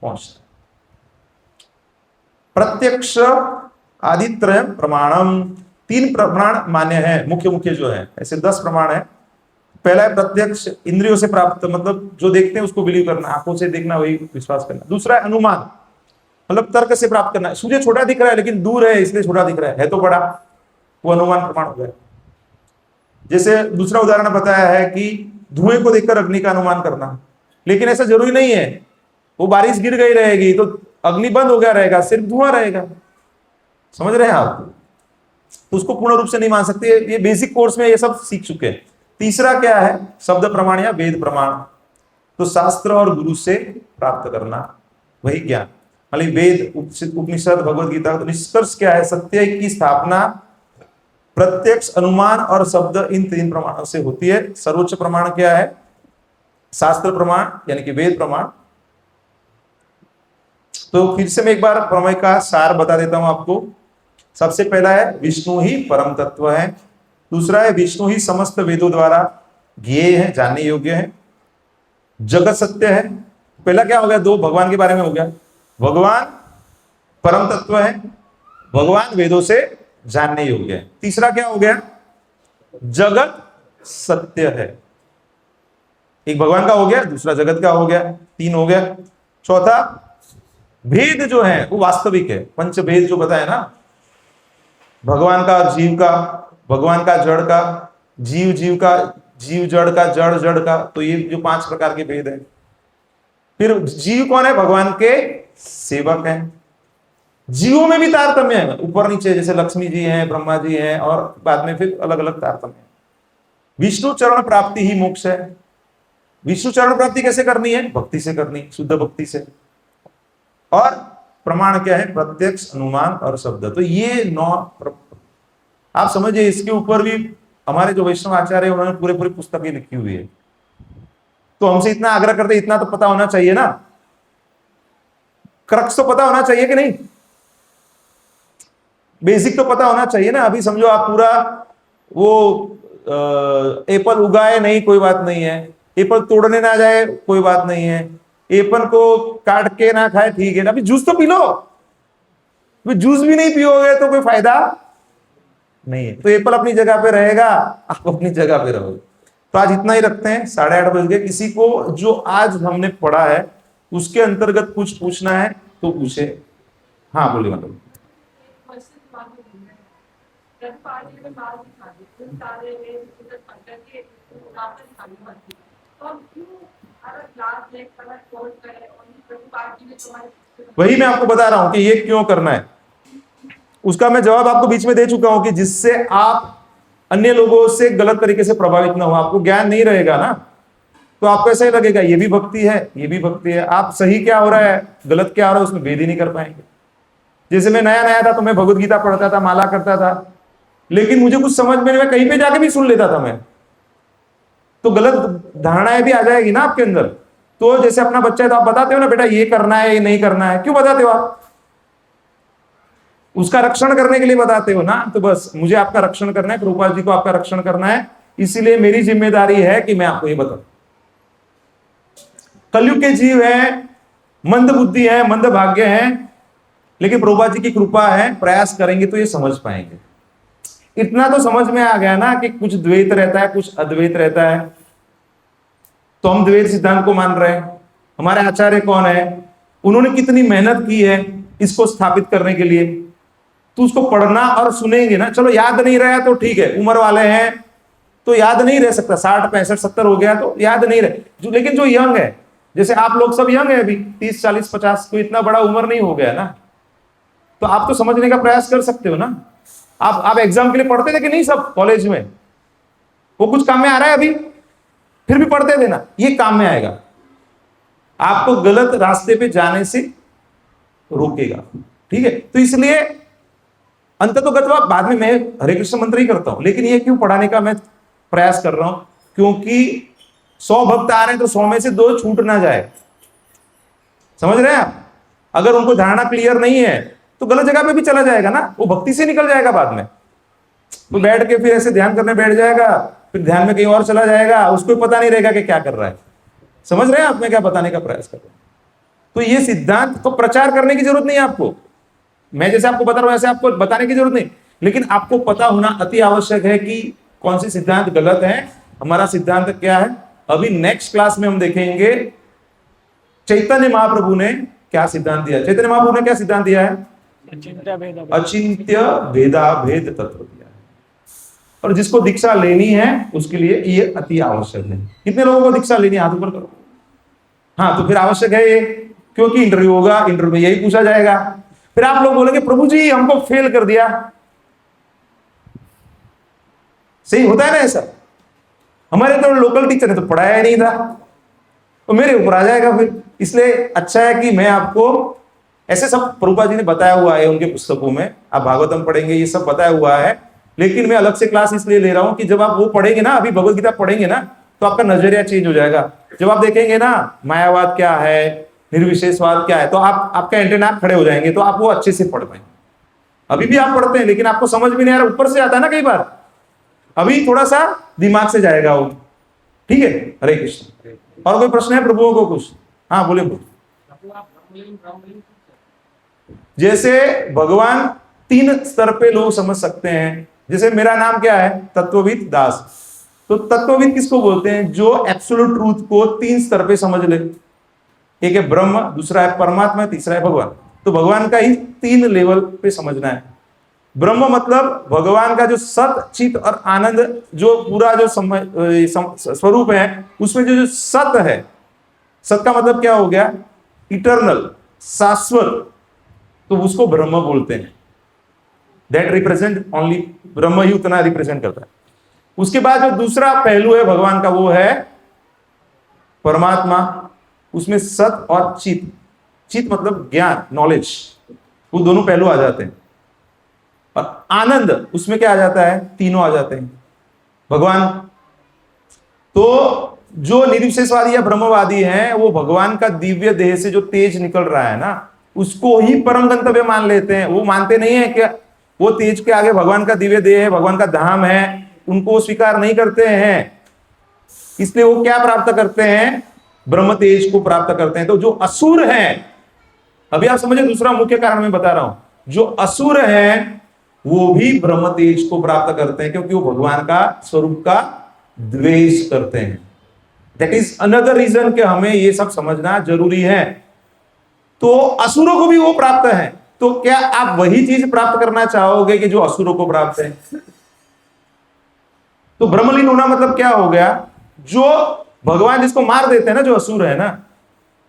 पहुंचना। प्रत्यक्ष आदित्रय प्रमाणम, 3 प्रमाण मान्य है, मुख्य जो है, ऐसे 10 प्रमाण है। पहला है प्रत्यक्ष, इंद्रियों से प्राप्त, मतलब जो देखते हैं उसको बिलीव करना, आंखों से देखना वही विश्वास करना। दूसरा है अनुमान, मतलब तर्क से प्राप्त करना। सूर्य छोटा दिख रहा है लेकिन दूर है इसलिए छोटा दिख रहा है तो बड़ा, वो अनुमान प्रमाण हो गया। जैसे दूसरा उदाहरण बताया है कि धुएं को देखकर अग्नि का अनुमान करना, लेकिन ऐसा जरूरी नहीं है। वो बारिश गिर गई रहेगी तो अग्नि बंद हो गया रहेगा, सिर्फ धुआं रहेगा। समझ रहे हैं आप? तो उसको पूर्ण रूप से नहीं मान सकते। ये बेसिक कोर्स में ये सब सीख चुके हैं। तीसरा क्या है? शब्द प्रमाण या वेद प्रमाण, तो शास्त्र और गुरु से प्राप्त करना, वही ज्ञान, मतलब वेद, उपनिषद, भगवद गीता। तो निष्कर्ष क्या है? सत्य की स्थापना प्रत्यक्ष, अनुमान और शब्द, इन 3 प्रमाणों से होती है। सर्वोच्च प्रमाण क्या है? शास्त्र प्रमाण यानी कि वेद प्रमाण। तो फिर से मैं एक बार प्रमेय का सार बता देता हूं आपको। सबसे पहला है विष्णु ही परम तत्व है। दूसरा है विष्णु ही समस्त वेदों द्वारा ज्ञेय है, जानने योग्य है। जगत सत्य है। पहला क्या हो गया? 2 भगवान के बारे में हो गया। भगवान परम तत्व है, भगवान वेदों से जानने योग्य है। तीसरा क्या हो गया? जगत सत्य है। एक भगवान का हो गया, दूसरा जगत का हो गया, 3 हो गया। चौथा भेद जो है वो वास्तविक है। पंच भेद जो बताया ना, भगवान का जीव का, भगवान का जड़ का, जीव का, जीव जड़ का, जड़ जड़ का, तो ये जो 5 प्रकार के भेद है। फिर जीव कौन है? भगवान के सेवक हैं। जीवों में भी तारतम्य है, ऊपर नीचे, जैसे लक्ष्मी जी हैं, ब्रह्मा जी हैं, और बाद में फिर अलग अलग तारतम्य है। विष्णु चरण प्राप्ति ही मोक्ष है। विष्णु चरण प्राप्ति कैसे करनी है? भक्ति से करनी, शुद्ध भक्ति से। और प्रमाण क्या है? प्रत्यक्ष, अनुमान और शब्द। तो ये 9 आप समझिए। इसके ऊपर भी हमारे जो वैष्णव आचार्य है उन्होंने पूरी पुस्तकें लिखी हुई है। तो हमसे इतना आग्रह करते, इतना तो पता होना चाहिए ना। क्रक्स तो पता होना चाहिए कि नहीं? बेसिक तो पता होना चाहिए ना। अभी समझो आप पूरा वो एप्पल उगाए नहीं, कोई बात नहीं है, एप्पल तोड़ने ना जाए कोई बात नहीं है, एप्पल को काट के ना खाए ठीक है ना, अभी जूस तो पी लो। अभी जूस भी नहीं पियोगे तो कोई फायदा नहीं है। तो एप्पल अपनी जगह पे रहेगा, आप अपनी जगह पे रहोगे। तो आज इतना ही रखते हैं, 8:30 बज गए। किसी को जो आज हमने पढ़ा है उसके अंतर्गत कुछ पूछना है तो पूछे। हाँ बोलिए। मतलब वही मैं आपको बता रहा हूं कि ये क्यों करना है, उसका मैं जवाब आपको बीच में दे चुका हूं कि जिससे आप अन्य लोगों से गलत तरीके से प्रभावित ना हो। आपको ज्ञान नहीं रहेगा ना, तो आपको ऐसा ही लगेगा ये भी भक्ति है, ये भी भक्ति है, आप सही क्या हो रहा है गलत क्या हो रहा है उसमें भेद ही नहीं कर पाएंगे। जैसे मैं नया नया था तो मैं भगवत गीता पढ़ता था, माला करता था, लेकिन मुझे कुछ समझ में नहीं, मैं कहीं पे जाके भी सुन लेता था मैं, तो गलत धारणाएं भी आ जाएगी ना आपके अंदर। तो जैसे अपना बच्चा है तो आप बताते हो ना बेटा ये करना है ये नहीं करना है, क्यों बताते हो आप? उसका रक्षण करने के लिए बताते हो ना। तो बस मुझे आपका रक्षण करना है, कृपा जी को आपका रक्षण करना है, इसीलिए मेरी जिम्मेदारी है कि मैं आपको ये बताऊं। कलयुग के जीव है, मंद बुद्धि है, मंद भाग्य है, लेकिन प्रभुपाद जी की कृपा है, प्रयास करेंगे तो ये समझ पाएंगे। इतना तो समझ में आ गया ना कि कुछ द्वैत रहता है कुछ अद्वैत रहता है। तो हम द्वैत सिद्धांत को मान रहे हैं। हमारे आचार्य कौन है, उन्होंने कितनी मेहनत की है इसको स्थापित करने के लिए। तो उसको पढ़ना और सुनेंगे ना, चलो याद नहीं रहा तो ठीक है, उम्र वाले हैं तो याद नहीं रह सकता, 60 65 70 हो गया तो याद नहीं रहे जो, लेकिन जो यंग है, जैसे आप लोग सब यंग है अभी 30 40 50, कोई इतना बड़ा उम्र नहीं हो गया ना, तो आप तो समझने का प्रयास कर सकते हो ना। आप एग्जाम के लिए पढ़ते थे कि नहीं सब कॉलेज में? वो कुछ काम में आ रहा है अभी? फिर भी पढ़ते थे ना, ये काम में आएगा, आपको गलत रास्ते पे जाने से रोकेगा। ठीक है, तो इसलिए अंततोगत्वा बाद में मैं हरे कृष्ण मंत्र ही करता हूं, लेकिन ये क्यों पढ़ाने का मैं प्रयास कर रहा हूं, क्योंकि 100 भक्त आ रहे हैं तो 100 में से 2 छूट ना जाए। समझ रहे हैं आप? अगर उनको धारणा क्लियर नहीं है तो गलत जगह पे भी चला जाएगा ना, वो भक्ति से निकल जाएगा बाद में। वो बैठ के फिर ऐसे ध्यान करने बैठ जाएगा, फिर ध्यान में कहीं और चला जाएगा, उसको पता नहीं रहेगा कि क्या कर रहा है। समझ रहे हैं आप मैं क्या बताने का प्रयास कर रहा हूं? तो ये सिद्धांत को प्रचार करने की जरूरत नहीं है आपको, मैं जैसे आपको बता रहा हूं ऐसे आपको बताने की जरूरत नहीं, लेकिन आपको पता होना अति आवश्यक है कि कौन सी सिद्धांत गलत है, हमारा सिद्धांत क्या है। अभी नेक्स्ट क्लास में हम देखेंगे चैतन्य महाप्रभु ने क्या सिद्धांत दिया। चैतन्य महाप्रभु ने क्या सिद्धांत दिया है? अचिंत्य भेदाभेद तत्व दिया है, और जिसको दीक्षा लेनी है उसके लिए ये अति आवश्यक है। कितने लोगों को दीक्षा लेनी है हाथ ऊपर करो। हाँ, तो फिर आवश्यक है ये, क्योंकि इंटरव्यू होगा, इंटरव्यू में यही पूछा जाएगा। फिर आप लोग बोलेंगे प्रभु जी हमको फेल कर दिया। सही होता है ना ऐसा? हमारे तो लोकल टीचर ने तो पढ़ाया ही नहीं था, तो मेरे ऊपर आ जाएगा फिर। इसलिए अच्छा है कि मैं आपको ऐसे सब प्रभुपाद जी ने बताया हुआ है उनके पुस्तकों में, आप भागवतम पढ़ेंगे ये सब बताया हुआ है, लेकिन मैं अलग से क्लास इसलिए ले रहा हूं कि जब आप वो पढ़ेंगे ना, अभी भगवत गीता पढ़ेंगे ना, तो आपका नजरिया चेंज हो जाएगा। जब आप देखेंगे ना मायावाद क्या है, निर्विशेषवाद क्या है, तो आपका एंटेना खड़े हो जाएंगे, तो आप वो अच्छे से पढ़ पाएंगे। अभी भी आप पढ़ते हैं लेकिन आपको समझ में नहीं आ रहा, ऊपर से आता है ना कई बार, अभी थोड़ा सा दिमाग से जाएगा वो। ठीक है, हरे कृष्ण। और कोई प्रश्न है प्रभुओं को कुछ? हाँ बोले। जैसे भगवान 3 स्तर पे लोग समझ सकते हैं। जैसे मेरा नाम क्या है? तत्वविद दास। तो तत्वविद किसको बोलते हैं? जो एब्सोल्यूट ट्रूथ को 3 स्तर पे समझ ले। एक है ब्रह्म, दूसरा है परमात्मा, तीसरा है भगवान। तो भगवान का ही 3 लेवल पे समझना है। ब्रह्म मतलब भगवान का जो सत चित और आनंद, जो पूरा जो स्वरूप है, उसमें जो सत है, सत का मतलब क्या हो गया? इटर्नल, शाश्वत, तो उसको ब्रह्म बोलते हैं। दैट रिप्रेजेंट ओनली, ब्रह्म ही उतना रिप्रेजेंट करता है। उसके बाद जो दूसरा पहलू है भगवान का, वो है परमात्मा। उसमें सत और चित, चित मतलब ज्ञान, नॉलेज, वो दोनों पहलू आ जाते हैं। और आनंद, उसमें क्या आ जाता है? तीनों आ जाते हैं भगवान। तो जो निर्विशेषवादी या ब्रह्मवादी हैं, वो भगवान का दिव्य देह से जो तेज निकल रहा है ना, उसको ही परम गंतव्य मान लेते हैं। वो मानते नहीं है कि वो तेज के आगे भगवान का दिव्य देह है, भगवान का धाम है, उनको स्वीकार नहीं करते हैं। इसलिए वो क्या प्राप्त करते हैं? ब्रह्म तेज को प्राप्त करते हैं। तो जो असुर हैं, अभी आप समझे, दूसरा मुख्य कारण मैं बता रहा हूं, जो असुर हैं वो भी ब्रह्म तेज को प्राप्त करते हैं, क्योंकि वो भगवान का स्वरूप का द्वेष करते हैं। दैट इज अनदर रीजन कि हमें ये सब समझना जरूरी है। तो असुरों को भी वो प्राप्त है, तो क्या आप वही चीज प्राप्त करना चाहोगे कि जो असुरों को प्राप्त है? तो ब्रह्मलीन होना मतलब क्या हो गया? जो भगवान जिसको मार देते हैं ना, जो असुर है ना,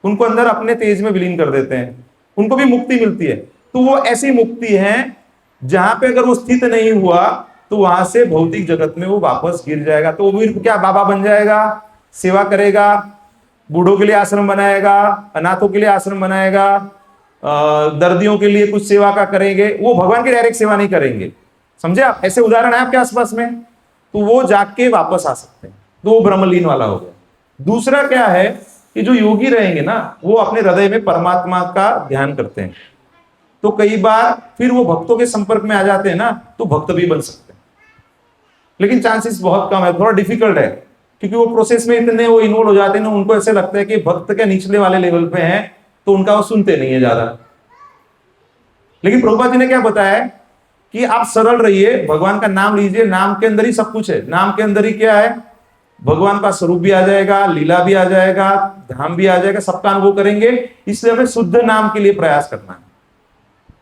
उनको अंदर अपने तेज में विलीन कर देते हैं, उनको भी मुक्ति मिलती है। तो वो ऐसी मुक्ति है जहां पे अगर वो स्थित नहीं हुआ तो वहां से भौतिक जगत में वो वापस गिर जाएगा। तो वो भी क्या बाबा बन जाएगा, सेवा करेगा, बूढ़ों के लिए आश्रम बनाएगा, अनाथों के लिए आश्रम बनाएगा, दर्दियों के लिए कुछ सेवा का करेंगे। वो भगवान की डायरेक्ट सेवा नहीं करेंगे। समझे आप? ऐसे उदाहरण है आपके आसपास में, तो वो जाके वापस आ सकते हैं। तो वो ब्रह्मलीन वाला हो गया। दूसरा क्या है कि जो योगी रहेंगे ना, वो अपने हृदय में परमात्मा का ध्यान करते हैं। तो कई बार फिर वो भक्तों के संपर्क में आ जाते हैं ना, तो भक्त भी बन सकते हैं। लेकिन चांसेस बहुत कम है, थोड़ा डिफिकल्ट है, क्योंकि वो प्रोसेस में इतने वो इन्वॉल्व हो जाते हैं ना, उनको ऐसे लगता है कि भक्त के निचले वाले लेवल पे हैं, तो उनका वो सुनते नहीं है ज्यादा। लेकिन प्रभुपाद जी ने क्या बताया कि आप सरल रहिए, भगवान का नाम लीजिए, नाम के अंदर ही सब कुछ है। नाम के अंदर ही क्या है? भगवान का स्वरूप भी आ जाएगा, लीला भी आ जाएगा, धाम भी आ जाएगा, सबका अनुभव करेंगे। इसलिए हमें शुद्ध नाम के लिए प्रयास करना है।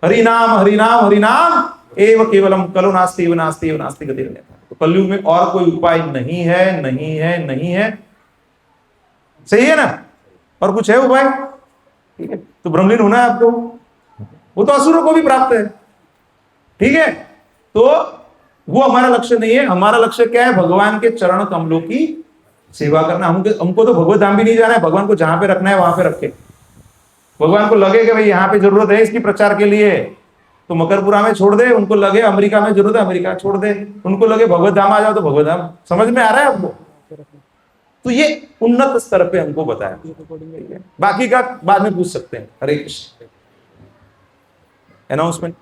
हरि नाम हरि नाम हरि नाम एव केवलम, कलो नास्ति एव नास्ति एव नास्ति गतिरन्यथा। तो कलयुग में और कोई उपाय नहीं है, नहीं है, नहीं है। सही है ना? और कुछ है उपाय? ठीक है, तो ब्रह्मलीन होना है आपको। वो तो असुरों को भी प्राप्त है। ठीक है, तो वो हमारा लक्ष्य नहीं है। हमारा लक्ष्य क्या है? भगवान के चरण कमलों की सेवा करना। हमको तो भगवत धाम भी नहीं जाना है। भगवान को जहां पे रखना है वहां पे रखे। भगवान को लगे कि भाई यहाँ पे जरूरत है इसकी प्रचार के लिए, तो मकरपुरा में छोड़ दे। उनको लगे अमेरिका में जरूरत है, अमेरिका छोड़ दे। उनको लगे भगवत धाम आ जाओ, तो भगवत धाम। समझ में आ रहा है आपको? तो ये उन्नत स्तर पे हमको बताया। बाकी का बाद में पूछ सकते हैं। हरे कृष्ण। अनाउंसमेंट।